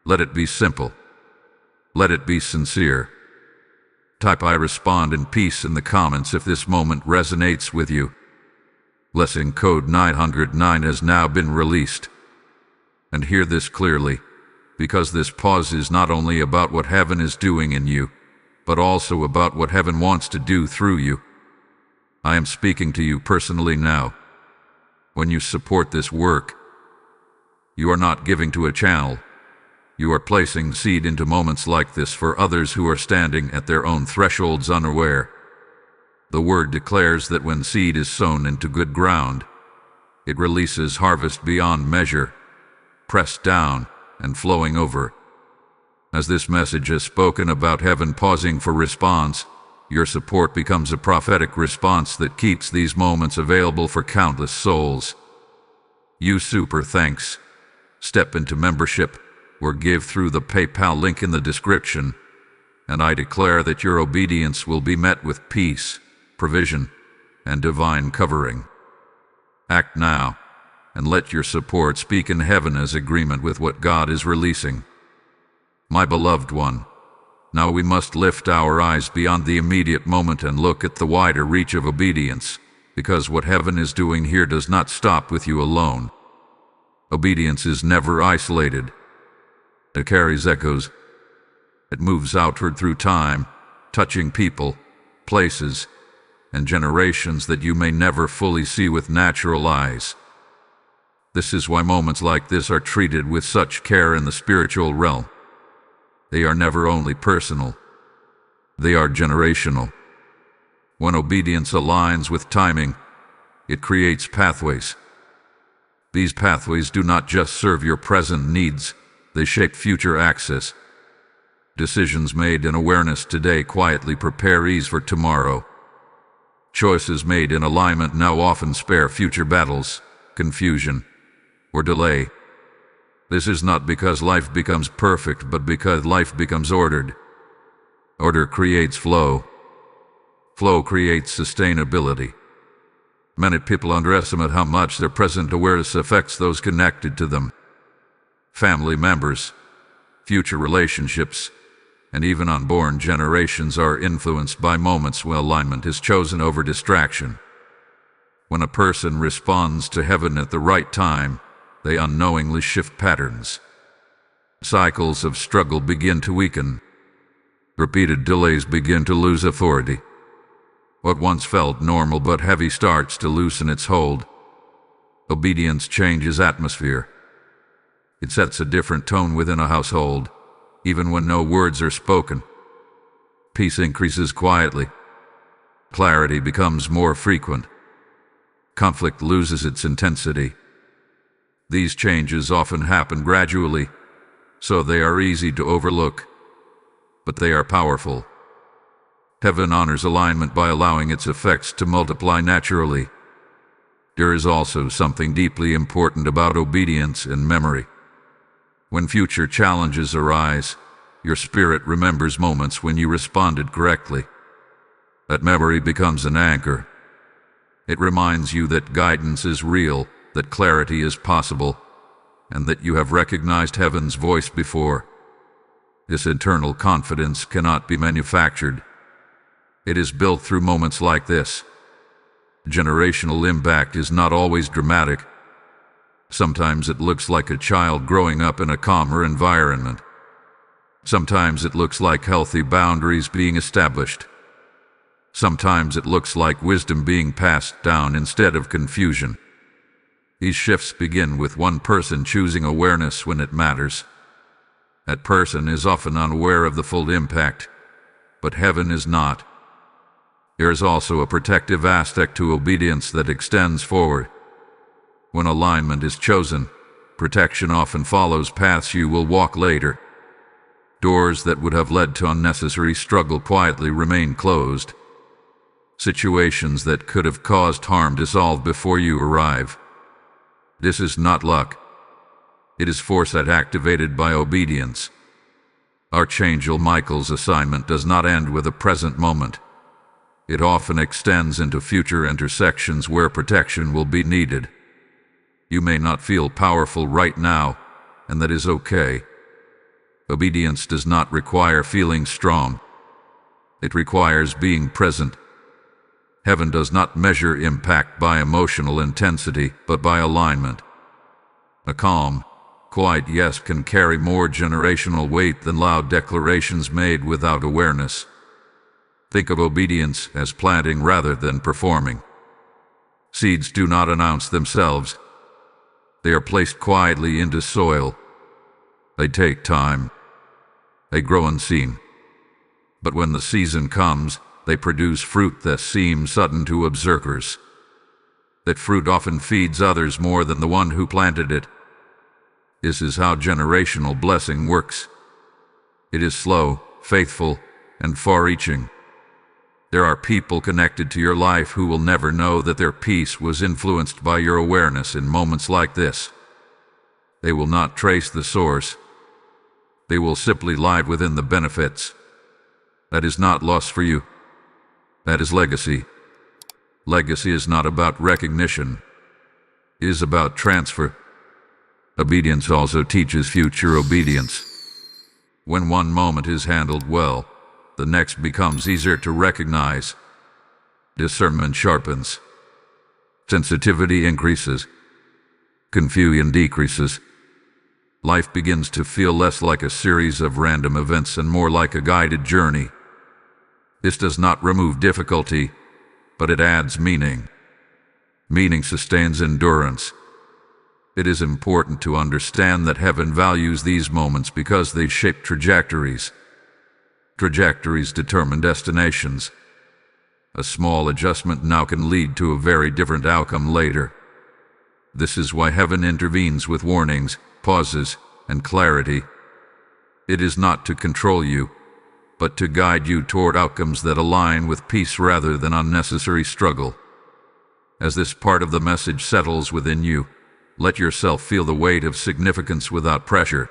Let it be simple. Let it be sincere. Type I respond in peace in the comments if this moment resonates with you. Blessing code 909 has now been released. And hear this clearly, because this pause is not only about what heaven is doing in you, but also about what heaven wants to do through you. I am speaking to you personally now. When you support this work, you are not giving to a channel. You are placing seed into moments like this for others who are standing at their own thresholds unaware. The word declares that when seed is sown into good ground, it releases harvest beyond measure, pressed down and flowing over. As this message is spoken about heaven pausing for response, your support becomes a prophetic response that keeps these moments available for countless souls. You super thanks. Step into membership or give through the PayPal link in the description, and I declare that your obedience will be met with peace, provision, and divine covering. Act now, and let your support speak in heaven as agreement with what God is releasing. My beloved one, now we must lift our eyes beyond the immediate moment and look at the wider reach of obedience, because what heaven is doing here does not stop with you alone. Obedience is never isolated. It carries echoes. It moves outward through time, touching people, places, and generations that you may never fully see with natural eyes. This is why moments like this are treated with such care in the spiritual realm. They are never only personal, they are generational. When obedience aligns with timing, it creates pathways. These pathways do not just serve your present needs, they shape future access. Decisions made in awareness today quietly prepare ease for tomorrow. Choices made in alignment now often spare future battles, confusion, or delay. This is not because life becomes perfect, but because life becomes ordered. Order creates flow. Flow creates sustainability. Many people underestimate how much their present awareness affects those connected to them. Family members, future relationships, and even unborn generations are influenced by moments when alignment is chosen over distraction. When a person responds to heaven at the right time, they unknowingly shift patterns. Cycles of struggle begin to weaken. Repeated delays begin to lose authority. What once felt normal but heavy starts to loosen its hold. Obedience changes atmosphere. It sets a different tone within a household, even when no words are spoken. Peace increases quietly. Clarity becomes more frequent. Conflict loses its intensity. These changes often happen gradually, so they are easy to overlook, but they are powerful. Heaven honors alignment by allowing its effects to multiply naturally. There is also something deeply important about obedience and memory. When future challenges arise, your spirit remembers moments when you responded correctly. That memory becomes an anchor. It reminds you that guidance is real, that clarity is possible, and that you have recognized heaven's voice before. This internal confidence cannot be manufactured. It is built through moments like this. Generational impact is not always dramatic. Sometimes it looks like a child growing up in a calmer environment. Sometimes it looks like healthy boundaries being established. Sometimes it looks like wisdom being passed down instead of confusion. These shifts begin with one person choosing awareness when it matters. That person is often unaware of the full impact, but heaven is not. There is also a protective aspect to obedience that extends forward. When alignment is chosen, protection often follows paths you will walk later. Doors that would have led to unnecessary struggle quietly remain closed. Situations that could have caused harm dissolve before you arrive. This is not luck. It is foresight activated by obedience. Archangel Michael's assignment does not end with a present moment. It often extends into future intersections where protection will be needed. You may not feel powerful right now, and that is okay. Obedience does not require feeling strong. It requires being present. Heaven does not measure impact by emotional intensity, but by alignment. A calm, quiet yes can carry more generational weight than loud declarations made without awareness. Think of obedience as planting rather than performing. Seeds do not announce themselves. They are placed quietly into soil. They take time. They grow unseen. But when the season comes, they produce fruit that seems sudden to observers. That fruit often feeds others more than the one who planted it. This is how generational blessing works. It is slow, faithful, and far-reaching. There are people connected to your life who will never know that their peace was influenced by your awareness in moments like this. They will not trace the source. They will simply live within the benefits. That is not loss for you. That is legacy. Legacy is not about recognition. It is about transfer. Obedience also teaches future obedience. When one moment is handled well, the next becomes easier to recognize. Discernment sharpens. Sensitivity increases. Confusion decreases. Life begins to feel less like a series of random events and more like a guided journey. This does not remove difficulty, but it adds meaning. Meaning sustains endurance. It is important to understand that heaven values these moments because they shape trajectories. Trajectories determine destinations. A small adjustment now can lead to a very different outcome later. This is why heaven intervenes with warnings, pauses, and clarity. It is not to control you, but to guide you toward outcomes that align with peace rather than unnecessary struggle. As this part of the message settles within you, let yourself feel the weight of significance without pressure.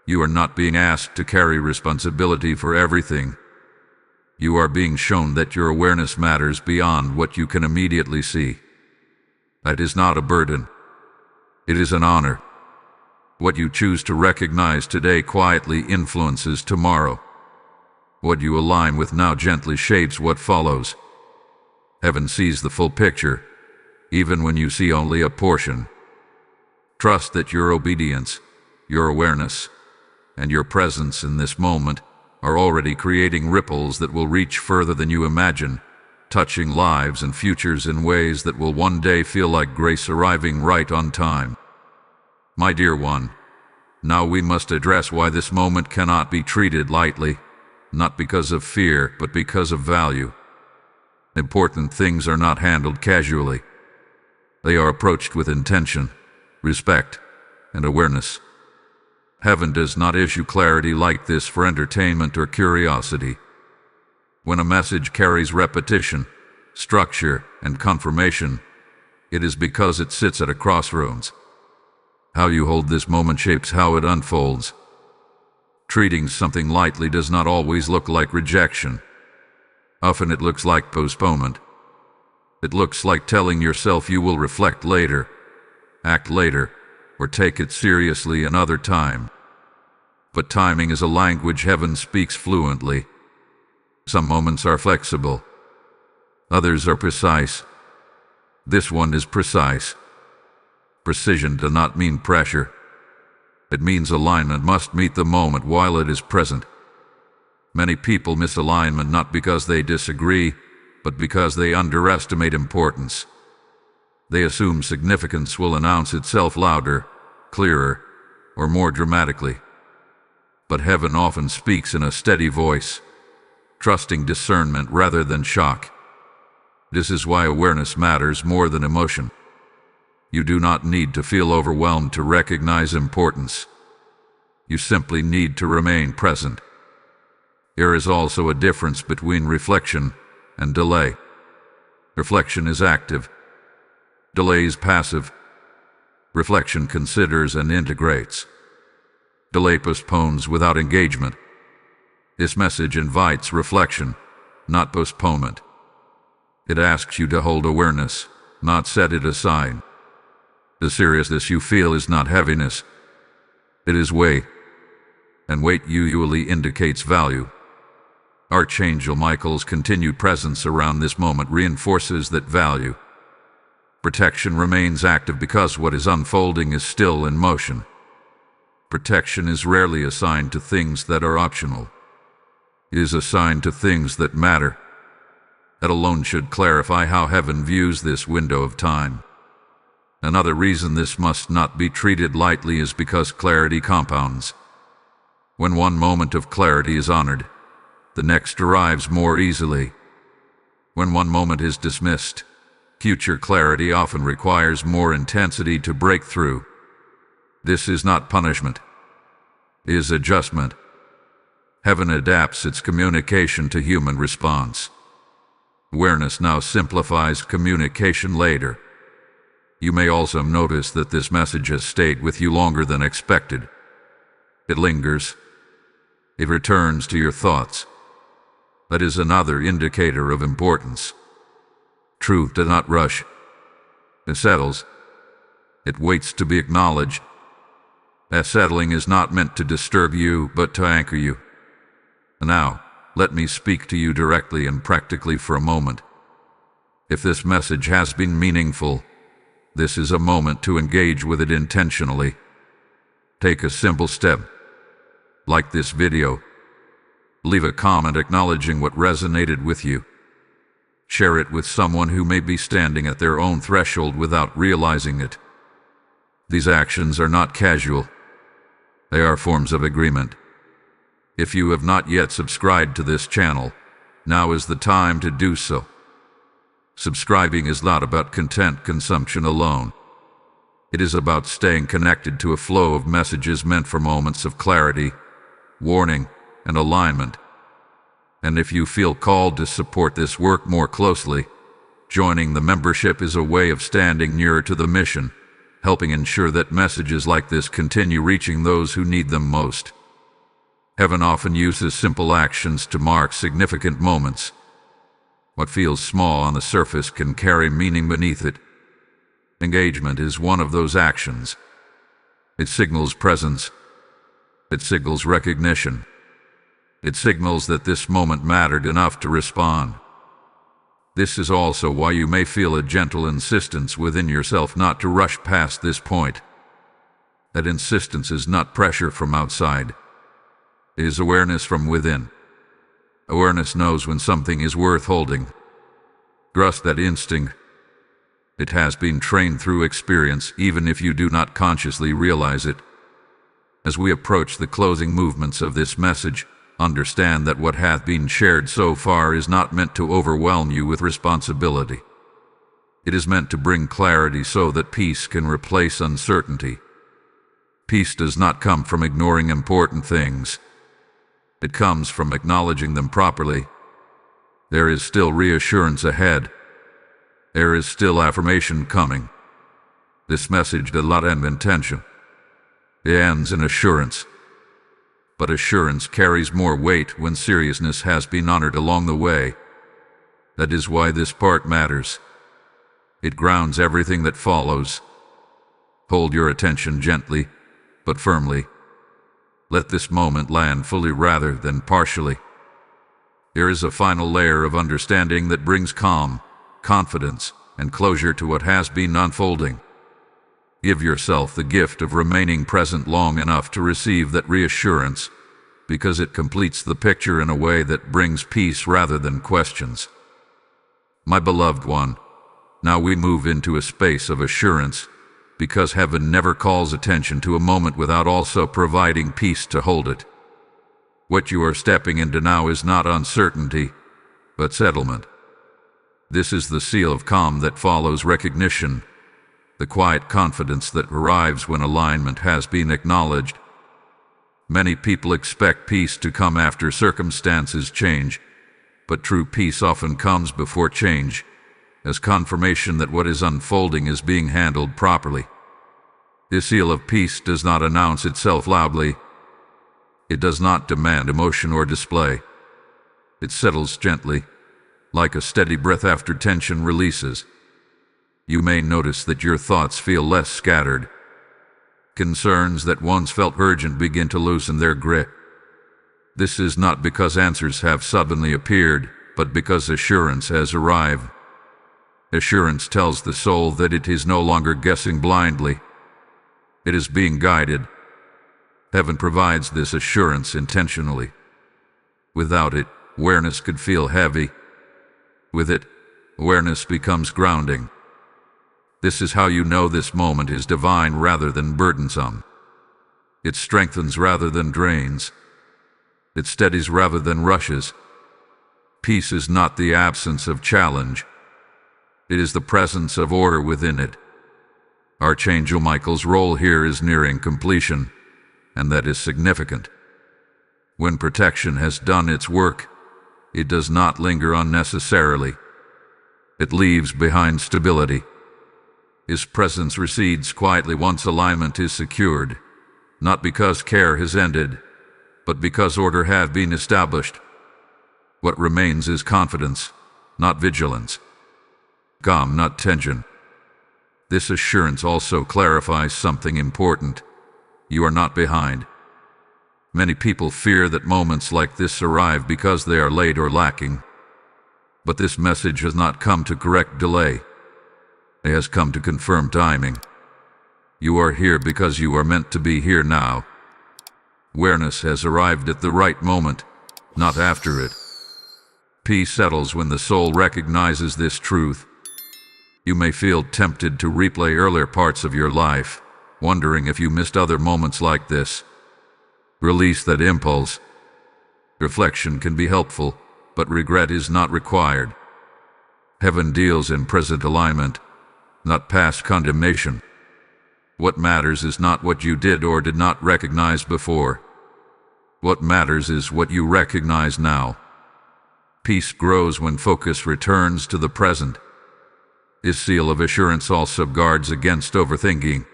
You are not being asked to carry responsibility for everything. You are being shown that your awareness matters beyond what you can immediately see. That is not a burden. It is an honor. What you choose to recognize today quietly influences tomorrow. What you align with now gently shapes what follows. Heaven sees the full picture, even when you see only a portion. Trust that your obedience, your awareness, and your presence in this moment are already creating ripples that will reach further than you imagine, touching lives and futures in ways that will one day feel like grace arriving right on time. My dear one, now we must address why this moment cannot be treated lightly, not because of fear, but because of value. Important things are not handled casually. They are approached with intention, respect, and awareness. Heaven does not issue clarity like this for entertainment or curiosity. When a message carries repetition, structure, and confirmation, it is because it sits at a crossroads. How you hold this moment shapes how it unfolds. Treating something lightly does not always look like rejection. Often it looks like postponement. It looks like telling yourself you will reflect later, act later, or take it seriously another time. But timing is a language heaven speaks fluently. Some moments are flexible. Others are precise. This one is precise. Precision does not mean pressure. It means alignment must meet the moment while it is present. Many people miss alignment not because they disagree, but because they underestimate importance. They assume significance will announce itself louder, clearer, or more dramatically. But heaven often speaks in a steady voice, trusting discernment rather than shock. This is why awareness matters more than emotion. You do not need to feel overwhelmed to recognize importance. You simply need to remain present. There is also a difference between reflection and delay. Reflection is active. Delay is passive. Reflection considers and integrates. Delay postpones without engagement. This message invites reflection, not postponement. It asks you to hold awareness, not set it aside. The seriousness you feel is not heaviness. It is weight. And weight usually indicates value. Archangel Michael's continued presence around this moment reinforces that value. Protection remains active because what is unfolding is still in motion. Protection is rarely assigned to things that are optional. It is assigned to things that matter. That alone should clarify how heaven views this window of time. Another reason this must not be treated lightly is because clarity compounds. When one moment of clarity is honored, the next arrives more easily. When one moment is dismissed, future clarity often requires more intensity to break through. This is not punishment. It is adjustment. Heaven adapts its communication to human response. Awareness now simplifies communication later. You may also notice that this message has stayed with you longer than expected. It lingers. It returns to your thoughts. That is another indicator of importance. Truth does not rush. It settles. It waits to be acknowledged. That settling is not meant to disturb you, but to anchor you. Now, let me speak to you directly and practically for a moment. If this message has been meaningful, this is a moment to engage with it intentionally. Take a simple step. Like this video. Leave a comment acknowledging what resonated with you. Share it with someone who may be standing at their own threshold without realizing it. These actions are not casual. They are forms of agreement. If you have not yet subscribed to this channel, now is the time to do so. Subscribing is not about content consumption alone. It is about staying connected to a flow of messages meant for moments of clarity, warning, and alignment. And if you feel called to support this work more closely, joining the membership is a way of standing nearer to the mission, helping ensure that messages like this continue reaching those who need them most. Heaven often uses simple actions to mark significant moments. What feels small on the surface can carry meaning beneath it. Engagement is one of those actions. It signals presence. It signals recognition. It signals that this moment mattered enough to respond. This is also why you may feel a gentle insistence within yourself not to rush past this point. That insistence is not pressure from outside. It is awareness from within. Awareness knows when something is worth holding. Trust that instinct. It has been trained through experience, even if you do not consciously realize it. As we approach the closing movements of this message, understand that what hath been shared so far is not meant to overwhelm you with responsibility. It is meant to bring clarity so that peace can replace uncertainty. Peace does not come from ignoring important things. It comes from acknowledging them properly. There is still reassurance ahead. There is still affirmation coming. This message does not end in tension. It ends in assurance. But assurance carries more weight when seriousness has been honored along the way. That is why this part matters. It grounds everything that follows. Hold your attention gently, but firmly. Let this moment land fully rather than partially. There is a final layer of understanding that brings calm, confidence, and closure to what has been unfolding. Give yourself the gift of remaining present long enough to receive that reassurance, because it completes the picture in a way that brings peace rather than questions. My beloved one, now we move into a space of assurance, because heaven never calls attention to a moment without also providing peace to hold it. What you are stepping into now is not uncertainty, but settlement. This is the seal of calm that follows recognition, the quiet confidence that arrives when alignment has been acknowledged. Many people expect peace to come after circumstances change, but true peace often comes before change, as confirmation that what is unfolding is being handled properly. This seal of peace does not announce itself loudly. It does not demand emotion or display. It settles gently, like a steady breath after tension releases. You may notice that your thoughts feel less scattered. Concerns that once felt urgent begin to loosen their grip. This is not because answers have suddenly appeared, but because assurance has arrived. Assurance tells the soul that it is no longer guessing blindly. It is being guided. Heaven provides this assurance intentionally. Without it, awareness could feel heavy. With it, awareness becomes grounding. This is how you know this moment is divine rather than burdensome. It strengthens rather than drains. It steadies rather than rushes. Peace is not the absence of challenge. It is the presence of order within it. Archangel Michael's role here is nearing completion, and that is significant. When protection has done its work, it does not linger unnecessarily. It leaves behind stability. His presence recedes quietly once alignment is secured, not because care has ended, but because order has been established. What remains is confidence, not vigilance. Calm, not tension. This assurance also clarifies something important. You are not behind. Many people fear that moments like this arrive because they are late or lacking. But this message has not come to correct delay. It has come to confirm timing. You are here because you are meant to be here now. Awareness has arrived at the right moment, not after it. Peace settles when the soul recognizes this truth. You may feel tempted to replay earlier parts of your life, wondering if you missed other moments like this. Release that impulse. Reflection can be helpful, but regret is not required. Heaven deals in present alignment, not past condemnation. What matters is not what you did or did not recognize before. What matters is what you recognize now. Peace grows when focus returns to the present. This seal of assurance also guards against overthinking.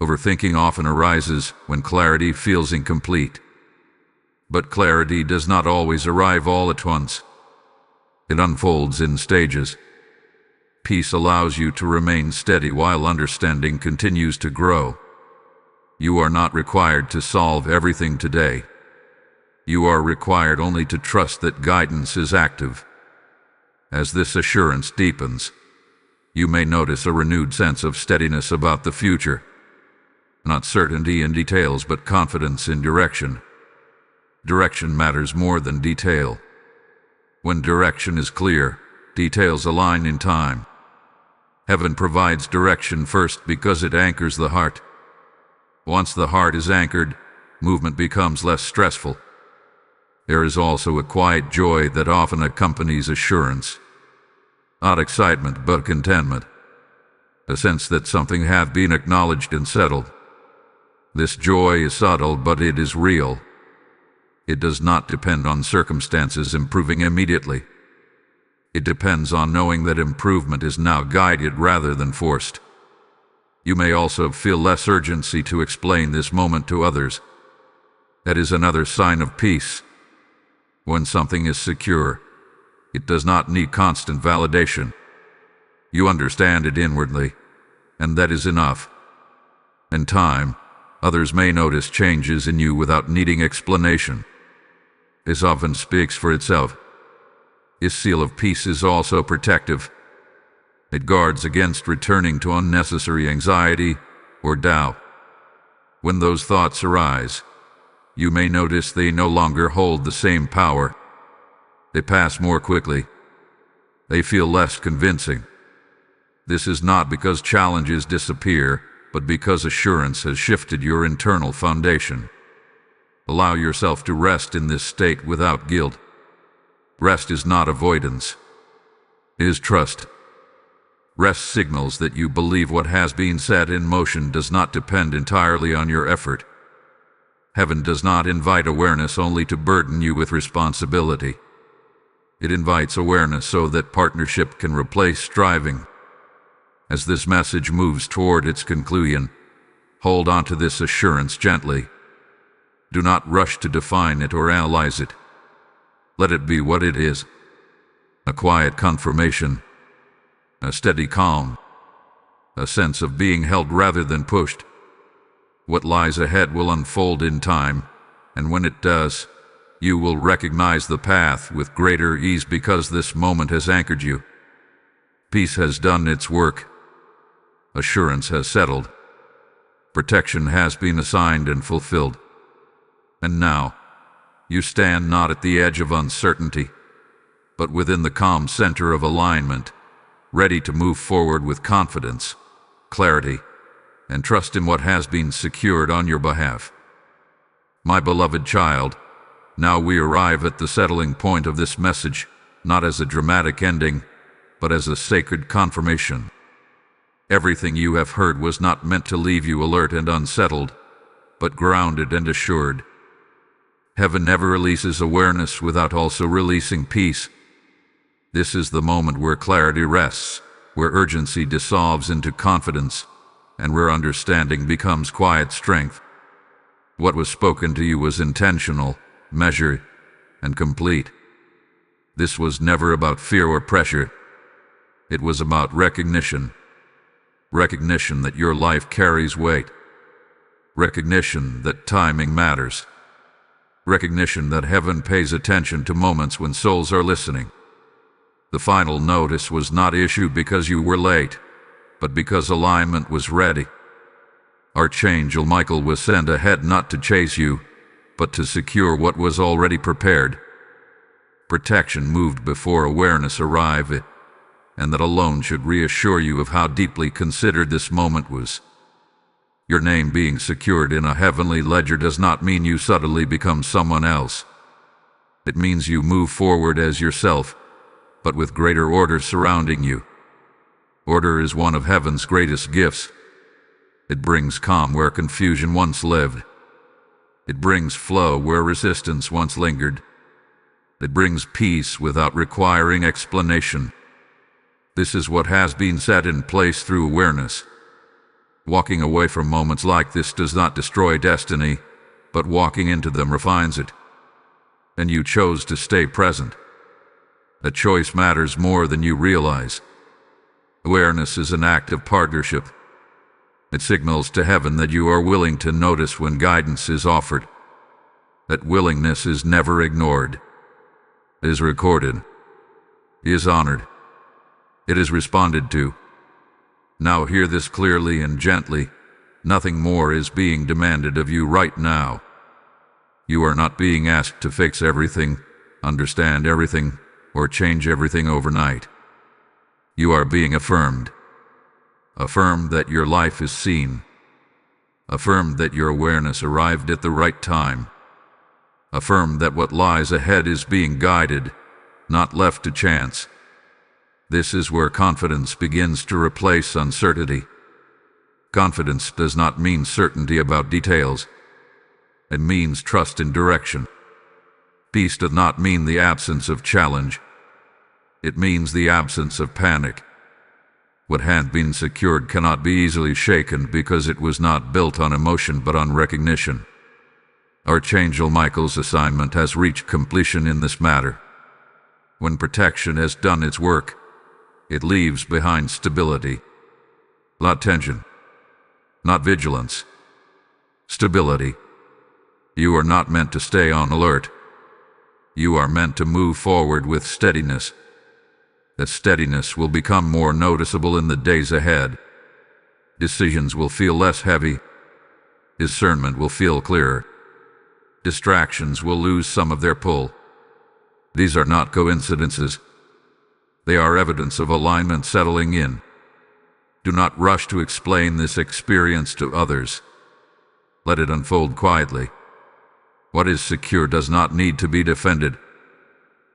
Overthinking often arises when clarity feels incomplete. But clarity does not always arrive all at once. It unfolds in stages. Peace allows you to remain steady while understanding continues to grow. You are not required to solve everything today. You are required only to trust that guidance is active. As this assurance deepens, you may notice a renewed sense of steadiness about the future. Not certainty in details, but confidence in direction. Direction matters more than detail. When direction is clear, details align in time. Heaven provides direction first because it anchors the heart. Once the heart is anchored, movement becomes less stressful. There is also a quiet joy that often accompanies assurance. Not excitement, but contentment. A sense that something has been acknowledged and settled. This joy is subtle, but it is real. It does not depend on circumstances improving immediately. It depends on knowing that improvement is now guided rather than forced. You may also feel less urgency to explain this moment to others. That is another sign of peace. When something is secure, it does not need constant validation. You understand it inwardly, and that is enough. In time, others may notice changes in you without needing explanation. This often speaks for itself. This seal of peace is also protective. It guards against returning to unnecessary anxiety or doubt. When those thoughts arise, you may notice they no longer hold the same power. They pass more quickly. They feel less convincing. This is not because challenges disappear, but because assurance has shifted your internal foundation. Allow yourself to rest in this state without guilt. Rest is not avoidance. It is trust. Rest signals that you believe what has been set in motion does not depend entirely on your effort. Heaven does not invite awareness only to burden you with responsibility. It invites awareness so that partnership can replace striving. As this message moves toward its conclusion, hold on to this assurance gently. Do not rush to define it or analyze it. Let it be what it is. A quiet confirmation. A steady calm. A sense of being held rather than pushed. What lies ahead will unfold in time, and when it does, you will recognize the path with greater ease because this moment has anchored you. Peace has done its work. Assurance has settled. Protection has been assigned and fulfilled. And now, you stand not at the edge of uncertainty, but within the calm center of alignment, ready to move forward with confidence, clarity, and trust in what has been secured on your behalf. My beloved child, now we arrive at the settling point of this message, not as a dramatic ending, but as a sacred confirmation. Everything you have heard was not meant to leave you alert and unsettled, but grounded and assured. Heaven never releases awareness without also releasing peace. This is the moment where clarity rests, where urgency dissolves into confidence, and where understanding becomes quiet strength. What was spoken to you was intentional, measured, and complete. This was never about fear or pressure. It was about recognition. Recognition that your life carries weight. Recognition that timing matters. Recognition that heaven pays attention to moments when souls are listening. The final notice was not issued because you were late, but because alignment was ready. Archangel Michael was sent ahead not to chase you, but to secure what was already prepared. Protection moved before awareness arrived, and that alone should reassure you of how deeply considered this moment was. Your name being secured in a heavenly ledger does not mean you subtly become someone else. It means you move forward as yourself, but with greater order surrounding you. Order is one of heaven's greatest gifts. It brings calm where confusion once lived. It brings flow where resistance once lingered. It brings peace without requiring explanation. This is what has been set in place through awareness. Walking away from moments like this does not destroy destiny, but walking into them refines it. And you chose to stay present. A choice matters more than you realize. Awareness is an act of partnership. It signals to heaven that you are willing to notice when guidance is offered. That willingness is never ignored. It is recorded. It is honored. It is responded to. Now hear this clearly and gently. Nothing more is being demanded of you right now. You are not being asked to fix everything, understand everything, or change everything overnight. You are being affirmed. Affirmed that your life is seen. Affirmed that your awareness arrived at the right time. Affirmed that what lies ahead is being guided, not left to chance. This is where confidence begins to replace uncertainty. Confidence does not mean certainty about details. It means trust in direction. Peace does not mean the absence of challenge. It means the absence of panic. What had been secured cannot be easily shaken because it was not built on emotion but on recognition. Archangel Michael's assignment has reached completion in this matter. When protection has done its work, it leaves behind stability. Not tension. Not vigilance. Stability. You are not meant to stay on alert. You are meant to move forward with steadiness. That steadiness will become more noticeable in the days ahead. Decisions will feel less heavy. Discernment will feel clearer. Distractions will lose some of their pull. These are not coincidences. They are evidence of alignment settling in. Do not rush to explain this experience to others. Let it unfold quietly. What is secure does not need to be defended.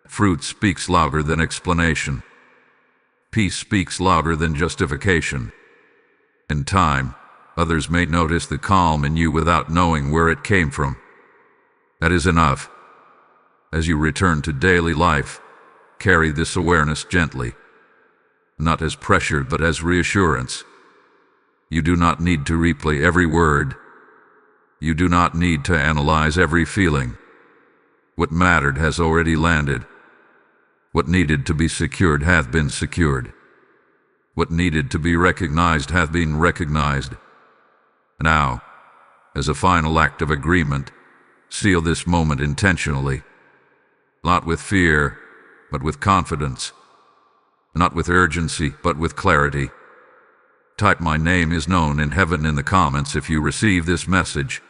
Fruit speaks louder than explanation. Peace speaks louder than justification. In time, others may notice the calm in you without knowing where it came from. That is enough. As you return to daily life, carry this awareness gently, not as pressure but as reassurance. You do not need to replay every word. You do not need to analyze every feeling. What mattered has already landed. What needed to be secured hath been secured. What needed to be recognized hath been recognized. Now, as a final act of agreement, seal this moment intentionally. Not with fear, but with confidence. Not with urgency, but with clarity. Type "My name is known in heaven" in the comments if you receive this message.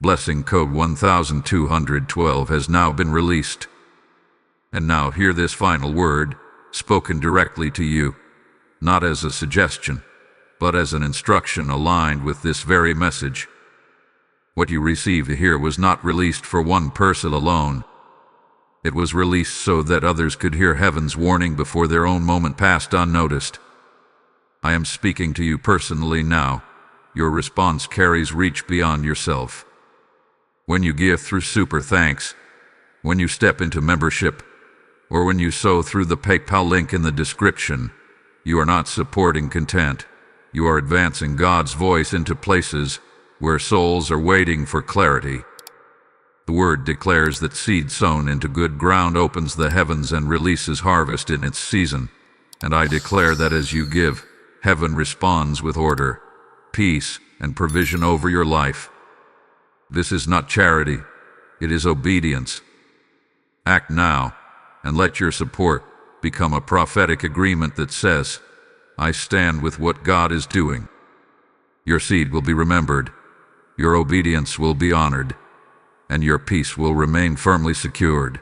Blessing code 1212 has now been released. And now hear this final word, spoken directly to you, not as a suggestion, but as an instruction aligned with this very message. What you received here was not released for one person alone. It was released so that others could hear heaven's warning before their own moment passed unnoticed. I am speaking to you personally now. Your response carries reach beyond yourself. When you give through Super Thanks, when you step into membership, or when you sow through the PayPal link in the description, you are not supporting content. You are advancing God's voice into places where souls are waiting for clarity. The word declares that seed sown into good ground opens the heavens and releases harvest in its season. And I declare that as you give, heaven responds with order, peace, and provision over your life. This is not charity, it is obedience. Act now, and let your support become a prophetic agreement that says, I stand with what God is doing. Your seed will be remembered, your obedience will be honored, and your peace will remain firmly secured.